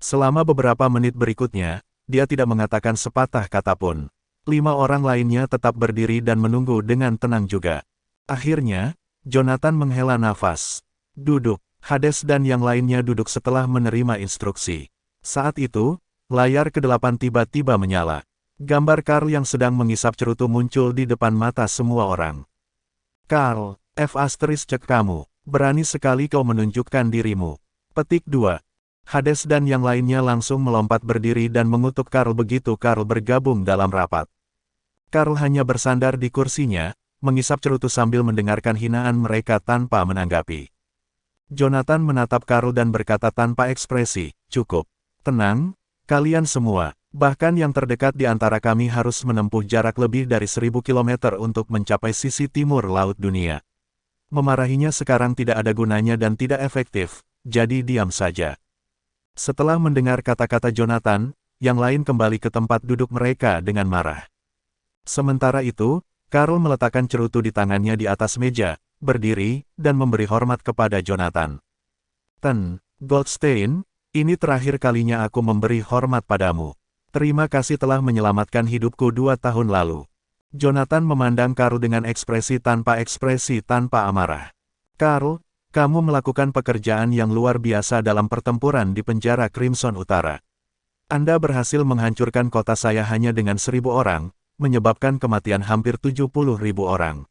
Selama beberapa menit berikutnya, dia tidak mengatakan sepatah kata pun. 5 orang lainnya tetap berdiri dan menunggu dengan tenang juga. Akhirnya, Jonathan menghela nafas. Duduk, Hades dan yang lainnya duduk setelah menerima instruksi. Saat itu, layar ke-8 tiba-tiba menyala. Gambar Carl yang sedang mengisap cerutu muncul di depan mata semua orang. Carl, cek kamu, berani sekali kau menunjukkan dirimu. Petik 2. Hades dan yang lainnya langsung melompat berdiri dan mengutuk Carl begitu Carl bergabung dalam rapat. Carl hanya bersandar di kursinya, mengisap cerutu sambil mendengarkan hinaan mereka tanpa menanggapi. Jonathan menatap Carl dan berkata tanpa ekspresi, cukup. Tenang, kalian semua, bahkan yang terdekat di antara kami harus menempuh jarak lebih dari 1000 km untuk mencapai sisi timur laut dunia. Memarahinya sekarang tidak ada gunanya dan tidak efektif, jadi diam saja. Setelah mendengar kata-kata Jonathan, yang lain kembali ke tempat duduk mereka dengan marah. Sementara itu, Carl meletakkan cerutu di tangannya di atas meja, berdiri, dan memberi hormat kepada Jonathan. Goldstein, ini terakhir kalinya aku memberi hormat padamu. Terima kasih telah menyelamatkan hidupku 2 tahun lalu. Jonathan memandang Carl dengan ekspresi tanpa amarah. Carl, kamu melakukan pekerjaan yang luar biasa dalam pertempuran di penjara Crimson Utara. Anda berhasil menghancurkan kota saya hanya dengan 1000 orang, menyebabkan kematian hampir 70.000 orang.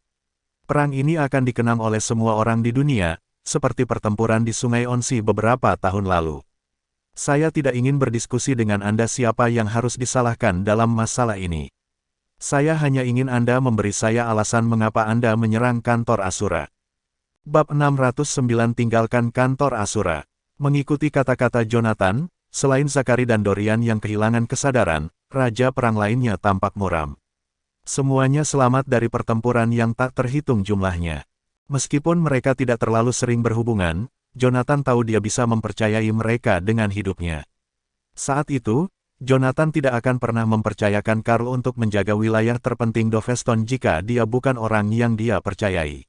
Perang ini akan dikenang oleh semua orang di dunia, seperti pertempuran di Sungai Onsi beberapa tahun lalu. Saya tidak ingin berdiskusi dengan Anda siapa yang harus disalahkan dalam masalah ini. Saya hanya ingin Anda memberi saya alasan mengapa Anda menyerang kantor Asura. Bab 609 Tinggalkan kantor Asura. Mengikuti kata-kata Jonathan, selain Zakari dan Dorian yang kehilangan kesadaran, raja perang lainnya tampak muram. Semuanya selamat dari pertempuran yang tak terhitung jumlahnya. Meskipun mereka tidak terlalu sering berhubungan, Jonathan tahu dia bisa mempercayai mereka dengan hidupnya. Saat itu, Jonathan tidak akan pernah mempercayakan Karl untuk menjaga wilayah terpenting Doveston jika dia bukan orang yang dia percayai.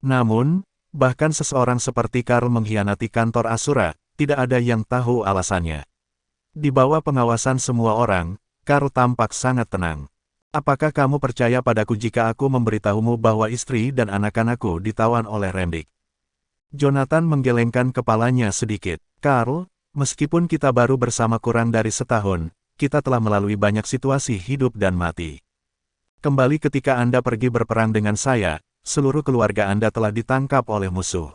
Namun, bahkan seseorang seperti Karl mengkhianati kantor Asura, tidak ada yang tahu alasannya. Di bawah pengawasan semua orang, Karl tampak sangat tenang. Apakah kamu percaya padaku jika aku memberitahumu bahwa istri dan anak-anakku ditawan oleh Remdik? Jonathan menggelengkan kepalanya sedikit. Karl, meskipun kita baru bersama kurang dari setahun, kita telah melalui banyak situasi hidup dan mati. Kembali ketika Anda pergi berperang dengan saya, seluruh keluarga Anda telah ditangkap oleh musuh.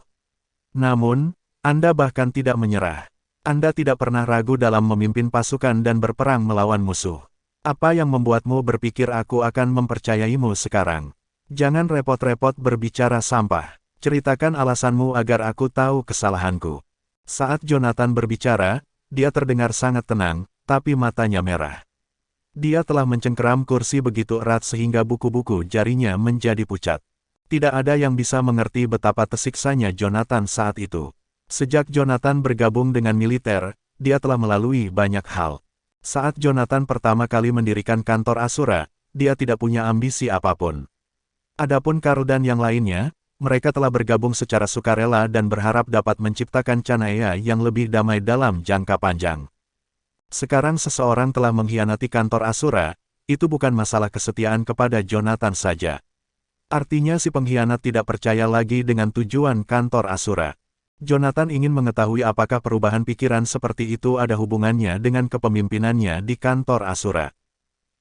Namun, Anda bahkan tidak menyerah. Anda tidak pernah ragu dalam memimpin pasukan dan berperang melawan musuh. Apa yang membuatmu berpikir aku akan mempercayaimu sekarang? Jangan repot-repot berbicara sampah. Ceritakan alasanmu agar aku tahu kesalahanku. Saat Jonathan berbicara, dia terdengar sangat tenang, tapi matanya merah. Dia telah mencengkeram kursi begitu erat sehingga buku-buku jarinya menjadi pucat. Tidak ada yang bisa mengerti betapa tersiksanya Jonathan saat itu. Sejak Jonathan bergabung dengan militer, dia telah melalui banyak hal. Saat Jonathan pertama kali mendirikan kantor Asura, dia tidak punya ambisi apapun. Adapun Karl dan yang lainnya, mereka telah bergabung secara sukarela dan berharap dapat menciptakan Canaya yang lebih damai dalam jangka panjang. Sekarang seseorang telah mengkhianati kantor Asura, itu bukan masalah kesetiaan kepada Jonathan saja. Artinya si pengkhianat tidak percaya lagi dengan tujuan kantor Asura. Jonathan ingin mengetahui apakah perubahan pikiran seperti itu ada hubungannya dengan kepemimpinannya di kantor Asura.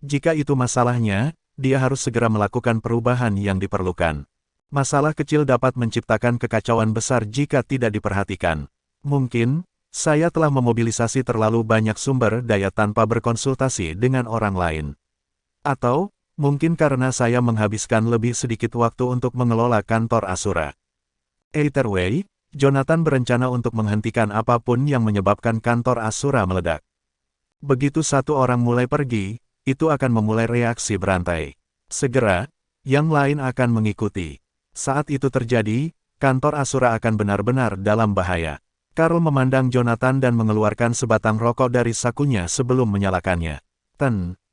Jika itu masalahnya, dia harus segera melakukan perubahan yang diperlukan. Masalah kecil dapat menciptakan kekacauan besar jika tidak diperhatikan. Mungkin, saya telah memobilisasi terlalu banyak sumber daya tanpa berkonsultasi dengan orang lain. Atau, mungkin karena saya menghabiskan lebih sedikit waktu untuk mengelola kantor Asura. Either way, Jonathan berencana untuk menghentikan apapun yang menyebabkan kantor Asura meledak. Begitu satu orang mulai pergi, itu akan memulai reaksi berantai. Segera, yang lain akan mengikuti. Saat itu terjadi, kantor Asura akan benar-benar dalam bahaya. Karl memandang Jonathan dan mengeluarkan sebatang rokok dari sakunya sebelum menyalakannya.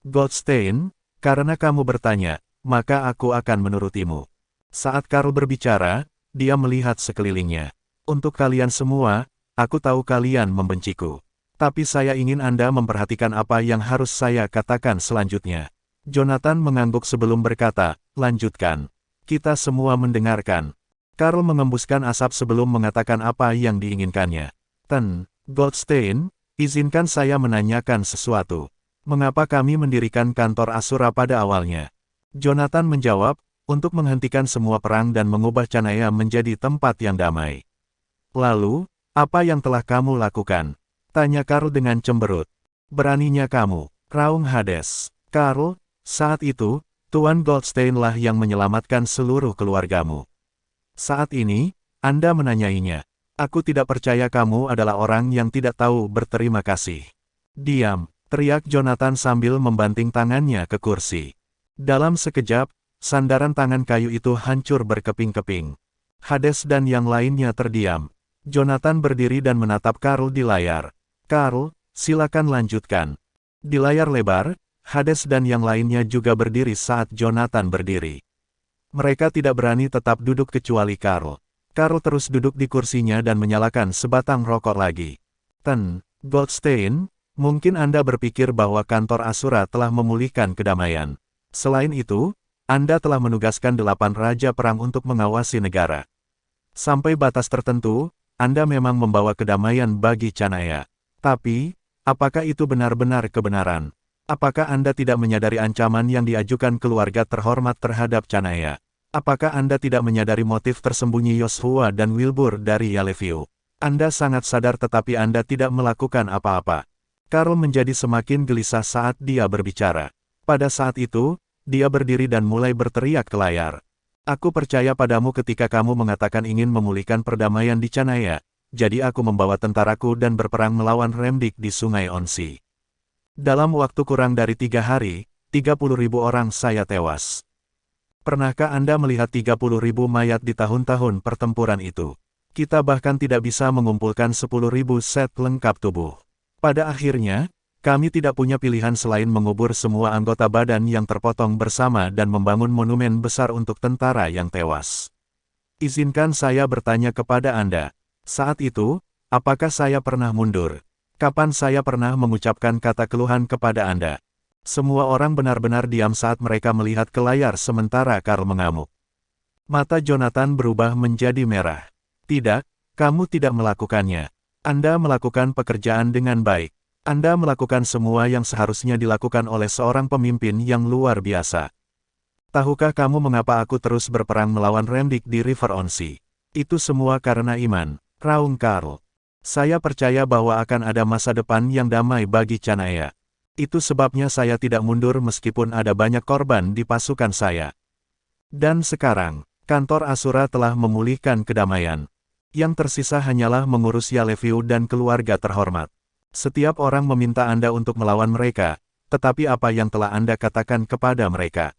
Goldstein, karena kamu bertanya, maka aku akan menurutimu. Saat Karl berbicara, dia melihat sekelilingnya. Untuk kalian semua, aku tahu kalian membenciku. Tapi saya ingin Anda memperhatikan apa yang harus saya katakan selanjutnya. Jonathan mengangguk sebelum berkata, lanjutkan. Kita semua mendengarkan. Karl mengembuskan asap sebelum mengatakan apa yang diinginkannya. Goldstein, izinkan saya menanyakan sesuatu. Mengapa kami mendirikan kantor Asura pada awalnya? Jonathan menjawab, untuk menghentikan semua perang dan mengubah Canaya menjadi tempat yang damai. Lalu, apa yang telah kamu lakukan? Tanya Karl dengan cemberut. Beraninya kamu, raung Hades. Karl, saat itu, Tuan Goldstein lah yang menyelamatkan seluruh keluargamu. Saat ini, Anda menanyainya. Aku tidak percaya kamu adalah orang yang tidak tahu berterima kasih. Diam, teriak Jonathan sambil membanting tangannya ke kursi. Dalam sekejap, sandaran tangan kayu itu hancur berkeping-keping. Hades dan yang lainnya terdiam. Jonathan berdiri dan menatap Karl di layar. Karl, silakan lanjutkan. Di layar lebar, Hades dan yang lainnya juga berdiri saat Jonathan berdiri. Mereka tidak berani tetap duduk kecuali Karl. Karl terus duduk di kursinya dan menyalakan sebatang rokok lagi. Goldstein, mungkin Anda berpikir bahwa kantor Asura telah memulihkan kedamaian. Selain itu, Anda telah menugaskan 8 raja perang untuk mengawasi negara. Sampai batas tertentu, Anda memang membawa kedamaian bagi Canaya. Tapi, apakah itu benar-benar kebenaran? Apakah Anda tidak menyadari ancaman yang diajukan keluarga terhormat terhadap Canaya? Apakah Anda tidak menyadari motif tersembunyi Joshua dan Wilbur dari Yellowview? Anda sangat sadar tetapi Anda tidak melakukan apa-apa. Carl menjadi semakin gelisah saat dia berbicara. Pada saat itu, dia berdiri dan mulai berteriak ke layar. Aku percaya padamu ketika kamu mengatakan ingin memulihkan perdamaian di Chanaya, jadi aku membawa tentaraku dan berperang melawan Remdik di Sungai Onsi. Dalam waktu kurang dari 3 hari, 30.000 orang saya tewas. Pernahkah Anda melihat 30.000 mayat di tahun-tahun pertempuran itu? Kita bahkan tidak bisa mengumpulkan 10.000 set lengkap tubuh. Pada akhirnya, kami tidak punya pilihan selain mengubur semua anggota badan yang terpotong bersama dan membangun monumen besar untuk tentara yang tewas. Izinkan saya bertanya kepada Anda. Saat itu, apakah saya pernah mundur? Kapan saya pernah mengucapkan kata keluhan kepada Anda? Semua orang benar-benar diam saat mereka melihat ke layar sementara Carl mengamuk. Mata Jonathan berubah menjadi merah. Tidak, kamu tidak melakukannya. Anda melakukan pekerjaan dengan baik. Anda melakukan semua yang seharusnya dilakukan oleh seorang pemimpin yang luar biasa. Tahukah kamu mengapa aku terus berperang melawan Remdik di River Onsi? Itu semua karena iman, raung Carl. Saya percaya bahwa akan ada masa depan yang damai bagi Chanaya. Itu sebabnya saya tidak mundur meskipun ada banyak korban di pasukan saya. Dan sekarang, kantor Asura telah memulihkan kedamaian. Yang tersisa hanyalah mengurus Yellowview dan keluarga terhormat. Setiap orang meminta Anda untuk melawan mereka, tetapi apa yang telah Anda katakan kepada mereka?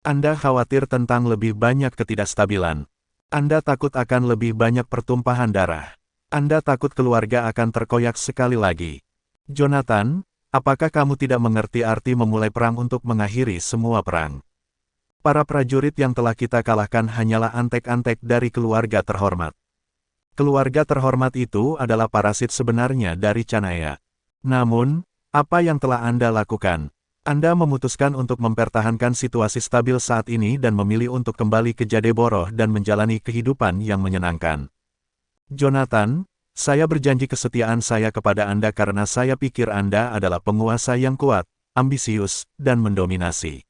Anda khawatir tentang lebih banyak ketidakstabilan. Anda takut akan lebih banyak pertumpahan darah. Anda takut keluarga akan terkoyak sekali lagi. Jonathan, apakah kamu tidak mengerti arti memulai perang untuk mengakhiri semua perang? Para prajurit yang telah kita kalahkan hanyalah antek-antek dari keluarga terhormat. Keluarga terhormat itu adalah parasit sebenarnya dari Chanaya. Namun, apa yang telah Anda lakukan? Anda memutuskan untuk mempertahankan situasi stabil saat ini dan memilih untuk kembali ke Jadeboroh dan menjalani kehidupan yang menyenangkan. Jonathan, saya berjanji kesetiaan saya kepada Anda karena saya pikir Anda adalah penguasa yang kuat, ambisius, dan mendominasi.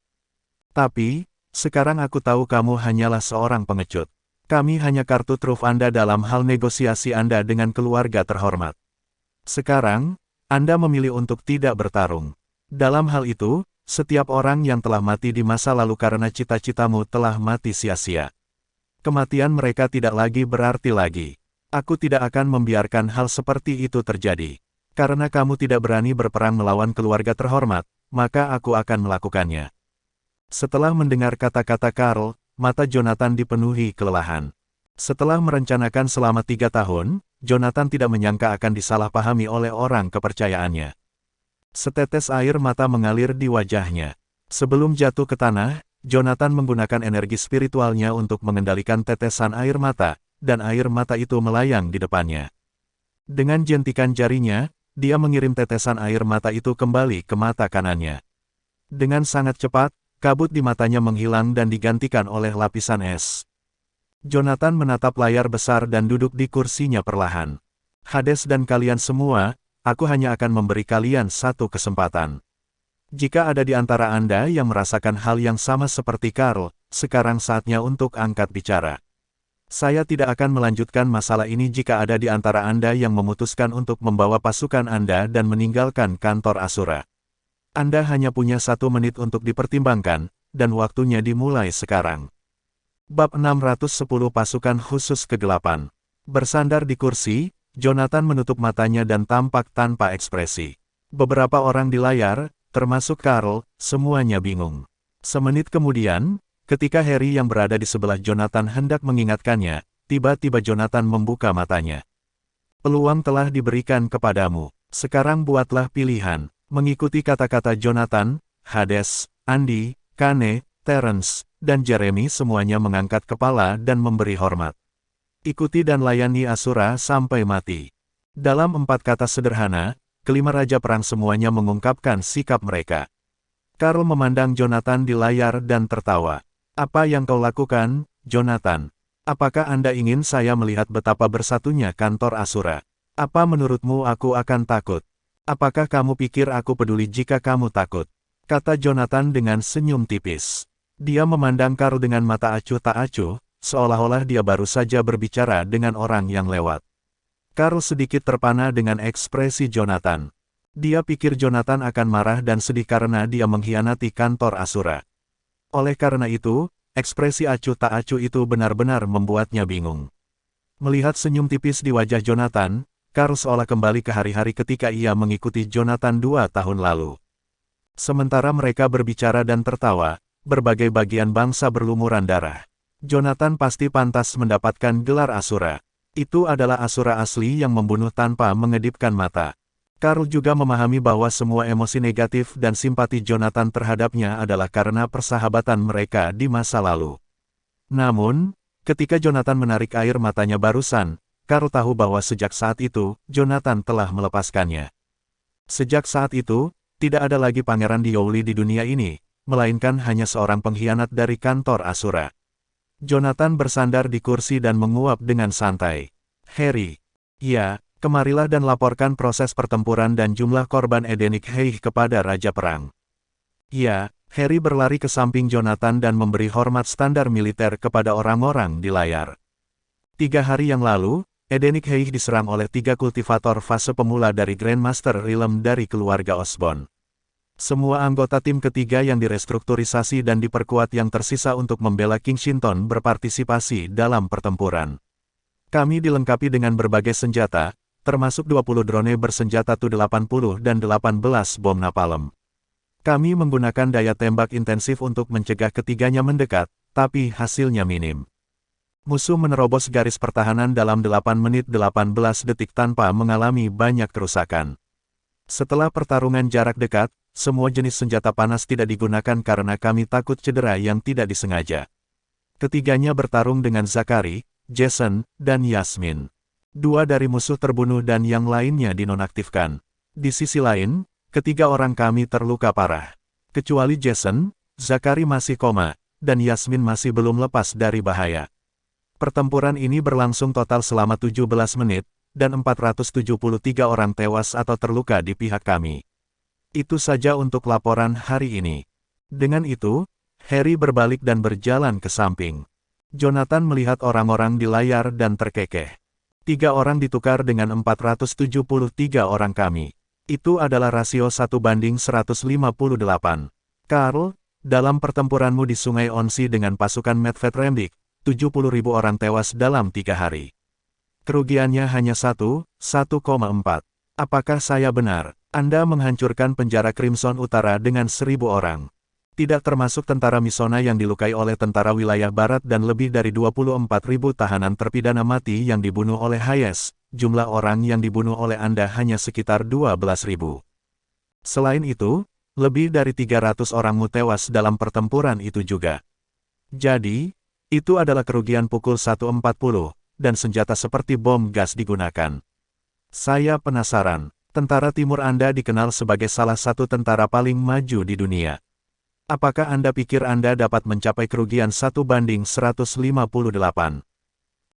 Tapi, sekarang aku tahu kamu hanyalah seorang pengecut. Kami hanya kartu truf Anda dalam hal negosiasi Anda dengan keluarga terhormat. Sekarang, Anda memilih untuk tidak bertarung. Dalam hal itu, setiap orang yang telah mati di masa lalu karena cita-citamu telah mati sia-sia. Kematian mereka tidak lagi berarti lagi. Aku tidak akan membiarkan hal seperti itu terjadi. Karena kamu tidak berani berperang melawan keluarga terhormat, maka aku akan melakukannya. Setelah mendengar kata-kata Carl, mata Jonathan dipenuhi kelelahan. Setelah merencanakan selama 3 tahun, Jonathan tidak menyangka akan disalahpahami oleh orang kepercayaannya. Setetes air mata mengalir di wajahnya. Sebelum jatuh ke tanah, Jonathan menggunakan energi spiritualnya untuk mengendalikan tetesan air mata, dan air mata itu melayang di depannya. Dengan jentikan jarinya, dia mengirim tetesan air mata itu kembali ke mata kanannya. Dengan sangat cepat, kabut di matanya menghilang dan digantikan oleh lapisan es. Jonathan menatap layar besar dan duduk di kursinya perlahan. Hades dan kalian semua, aku hanya akan memberi kalian satu kesempatan. Jika ada di antara Anda yang merasakan hal yang sama seperti Carl, sekarang saatnya untuk angkat bicara. Saya tidak akan melanjutkan masalah ini jika ada di antara Anda yang memutuskan untuk membawa pasukan Anda dan meninggalkan kantor Asura. Anda hanya punya 1 menit untuk dipertimbangkan, dan waktunya dimulai sekarang. Bab 610 Pasukan Khusus Kegelapan. Bersandar di kursi, Jonathan menutup matanya dan tampak tanpa ekspresi. Beberapa orang di layar, termasuk Carl, semuanya bingung. Semenit kemudian, ketika Harry yang berada di sebelah Jonathan hendak mengingatkannya, tiba-tiba Jonathan membuka matanya. Peluang telah diberikan kepadamu. Sekarang buatlah pilihan. Mengikuti kata-kata Jonathan, Hades, Andy, Kane, Terence, dan Jeremy semuanya mengangkat kepala dan memberi hormat. Ikuti dan layani Asura sampai mati. Dalam 4 kata sederhana, kelima raja perang semuanya mengungkapkan sikap mereka. Carl memandang Jonathan di layar dan tertawa. Apa yang kau lakukan, Jonathan? Apakah Anda ingin saya melihat betapa bersatunya kantor Asura? Apa menurutmu aku akan takut? Apakah kamu pikir aku peduli jika kamu takut? Kata Jonathan dengan senyum tipis. Dia memandang Karl dengan mata acuh tak acuh, seolah-olah dia baru saja berbicara dengan orang yang lewat. Karl sedikit terpana dengan ekspresi Jonathan. Dia pikir Jonathan akan marah dan sedih karena dia mengkhianati kantor Asura. Oleh karena itu, ekspresi acuh tak acuh itu benar-benar membuatnya bingung. Melihat senyum tipis di wajah Jonathan, Karl seolah kembali ke hari-hari ketika ia mengikuti Jonathan 2 tahun lalu. Sementara mereka berbicara dan tertawa, berbagai bagian bangsa berlumuran darah. Jonathan pasti pantas mendapatkan gelar Asura. Itu adalah Asura asli yang membunuh tanpa mengedipkan mata. Karl juga memahami bahwa semua emosi negatif dan simpati Jonathan terhadapnya adalah karena persahabatan mereka di masa lalu. Namun, ketika Jonathan menarik air matanya barusan, Karl tahu bahwa sejak saat itu, Jonathan telah melepaskannya. Sejak saat itu, tidak ada lagi Pangeran Diowli di dunia ini, melainkan hanya seorang pengkhianat dari kantor Asura. Jonathan bersandar di kursi dan menguap dengan santai. Harry. Ya, kemarilah dan laporkan proses pertempuran dan jumlah korban Edenic Heights kepada Raja Perang. Ya, Harry berlari ke samping Jonathan dan memberi hormat standar militer kepada orang-orang di layar. 3 hari yang lalu, Edenic Heights diserang oleh 3 kultivator fase pemula dari Grandmaster Realm dari keluarga Osborn. Semua anggota tim ketiga yang direstrukturisasi dan diperkuat yang tersisa untuk membela Kensington berpartisipasi dalam pertempuran. Kami dilengkapi dengan berbagai senjata, termasuk 20 drone bersenjata Tu-80 dan 18 bom napalm. Kami menggunakan daya tembak intensif untuk mencegah ketiganya mendekat, tapi hasilnya minim. Musuh menerobos garis pertahanan dalam 8 menit 18 detik tanpa mengalami banyak kerusakan. Setelah pertarungan jarak dekat, semua jenis senjata panas tidak digunakan karena kami takut cedera yang tidak disengaja. Ketiganya bertarung dengan Zachary, Jason, dan Yasmin. 2 dari musuh terbunuh dan yang lainnya dinonaktifkan. Di sisi lain, ketiga orang kami terluka parah. Kecuali Jason, Zachary masih koma, dan Yasmin masih belum lepas dari bahaya. Pertempuran ini berlangsung total selama 17 menit, dan 473 orang tewas atau terluka di pihak kami. Itu saja untuk laporan hari ini. Dengan itu, Harry berbalik dan berjalan ke samping. Jonathan melihat orang-orang di layar dan terkekeh. 3 orang ditukar dengan 473 orang kami. Itu adalah rasio 1:158. Karl, dalam pertempuranmu di Sungai Onsi dengan pasukan Medved Remdik, 70.000 orang tewas dalam 3 hari. Kerugiannya hanya 1,4. Apakah saya benar? Anda menghancurkan penjara Crimson Utara dengan 1.000 orang. Tidak termasuk tentara Misona yang dilukai oleh tentara wilayah barat dan lebih dari 24.000 tahanan terpidana mati yang dibunuh oleh Hayes, jumlah orang yang dibunuh oleh Anda hanya sekitar 12.000. Selain itu, lebih dari 300 orangmu tewas dalam pertempuran itu juga. Jadi, itu adalah kerugian pukul 1.40, dan senjata seperti bom gas digunakan. Saya penasaran. Tentara timur Anda dikenal sebagai salah satu tentara paling maju di dunia. Apakah Anda pikir Anda dapat mencapai kerugian 1:158?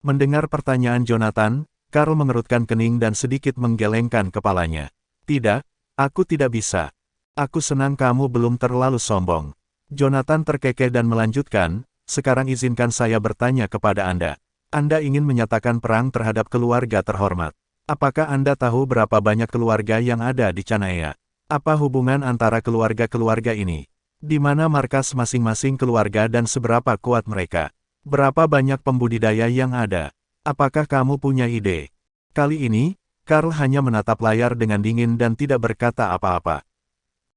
Mendengar pertanyaan Jonathan, Karl mengerutkan kening dan sedikit menggelengkan kepalanya. Tidak, aku tidak bisa. Aku senang kamu belum terlalu sombong. Jonathan terkekeh dan melanjutkan, sekarang izinkan saya bertanya kepada Anda. Anda ingin menyatakan perang terhadap keluarga terhormat. Apakah Anda tahu berapa banyak keluarga yang ada di Canaya? Apa hubungan antara keluarga-keluarga ini? Di mana markas masing-masing keluarga dan seberapa kuat mereka? Berapa banyak pembudidaya yang ada? Apakah kamu punya ide? Kali ini, Karl hanya menatap layar dengan dingin dan tidak berkata apa-apa.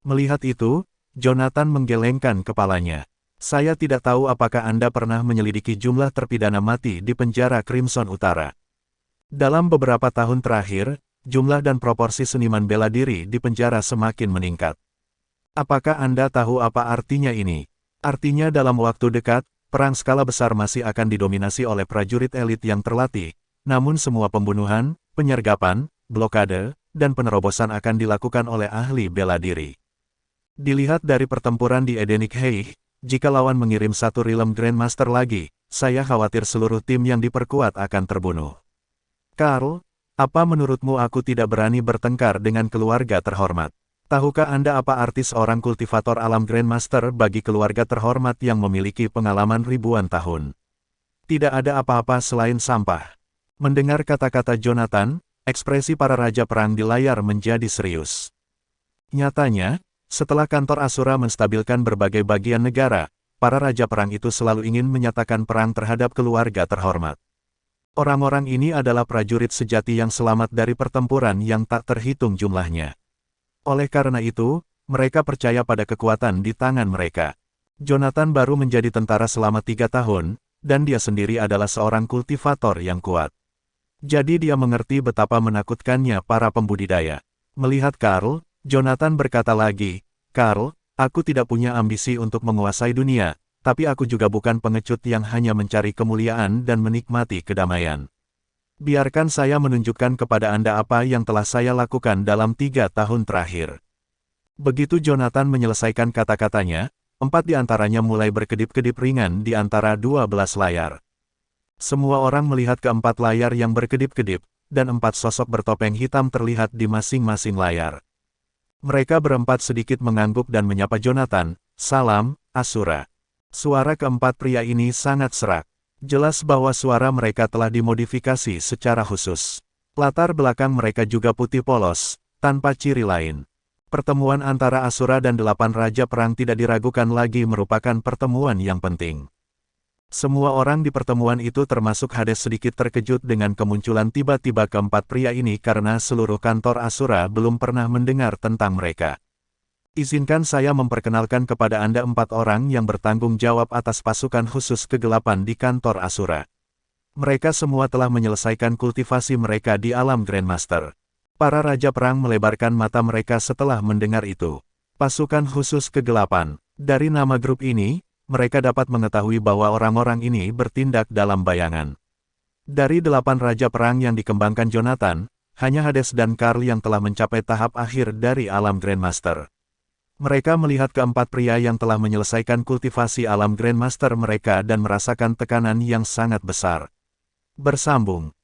Melihat itu, Jonathan menggelengkan kepalanya. Saya tidak tahu apakah Anda pernah menyelidiki jumlah terpidana mati di penjara Crimson Utara. Dalam beberapa tahun terakhir, jumlah dan proporsi seniman bela diri di penjara semakin meningkat. Apakah Anda tahu apa artinya ini? Artinya dalam waktu dekat, perang skala besar masih akan didominasi oleh prajurit elit yang terlatih, namun semua pembunuhan, penyergapan, blokade, dan penerobosan akan dilakukan oleh ahli bela diri. Dilihat dari pertempuran di Edenic Heights, jika lawan mengirim 1 Realm Grandmaster lagi, saya khawatir seluruh tim yang diperkuat akan terbunuh. Karl, apa menurutmu aku tidak berani bertengkar dengan keluarga terhormat? Tahukah Anda apa arti seorang kultivator alam Grandmaster bagi keluarga terhormat yang memiliki pengalaman ribuan tahun? Tidak ada apa-apa selain sampah. Mendengar kata-kata Jonathan, ekspresi para raja perang di layar menjadi serius. Nyatanya, setelah kantor Asura menstabilkan berbagai bagian negara, para raja perang itu selalu ingin menyatakan perang terhadap keluarga terhormat. Orang-orang ini adalah prajurit sejati yang selamat dari pertempuran yang tak terhitung jumlahnya. Oleh karena itu, mereka percaya pada kekuatan di tangan mereka. Jonathan baru menjadi tentara selama 3 tahun, dan dia sendiri adalah seorang kultivator yang kuat. Jadi dia mengerti betapa menakutkannya para pembudidaya. Melihat Karl, Jonathan berkata lagi, "Karl, aku tidak punya ambisi untuk menguasai dunia, tapi aku juga bukan pengecut yang hanya mencari kemuliaan dan menikmati kedamaian. Biarkan saya menunjukkan kepada Anda apa yang telah saya lakukan dalam 3 tahun terakhir." Begitu Jonathan menyelesaikan kata-katanya, 4 di antaranya mulai berkedip-kedip ringan di antara 12 layar. Semua orang melihat ke-4 layar yang berkedip-kedip, dan 4 sosok bertopeng hitam terlihat di masing-masing layar. Mereka berempat sedikit mengangguk dan menyapa Jonathan, "Salam, Asura." Suara ke-4 pria ini sangat serak. Jelas bahwa suara mereka telah dimodifikasi secara khusus. Latar belakang mereka juga putih polos, tanpa ciri lain. Pertemuan antara Asura dan 8 raja perang tidak diragukan lagi merupakan pertemuan yang penting. Semua orang di pertemuan itu termasuk Hades sedikit terkejut dengan kemunculan tiba-tiba ke-4 pria ini karena seluruh kantor Asura belum pernah mendengar tentang mereka. Izinkan saya memperkenalkan kepada Anda 4 orang yang bertanggung jawab atas pasukan khusus kegelapan di kantor Asura. Mereka semua telah menyelesaikan kultivasi mereka di alam Grandmaster. Para raja perang melebarkan mata mereka setelah mendengar itu. Pasukan khusus kegelapan. Dari nama grup ini, mereka dapat mengetahui bahwa orang-orang ini bertindak dalam bayangan. Dari 8 raja perang yang dikembangkan Jonathan, hanya Hades dan Karl yang telah mencapai tahap akhir dari alam Grandmaster. Mereka melihat ke-4 pria yang telah menyelesaikan kultivasi alam Grandmaster mereka dan merasakan tekanan yang sangat besar. Bersambung.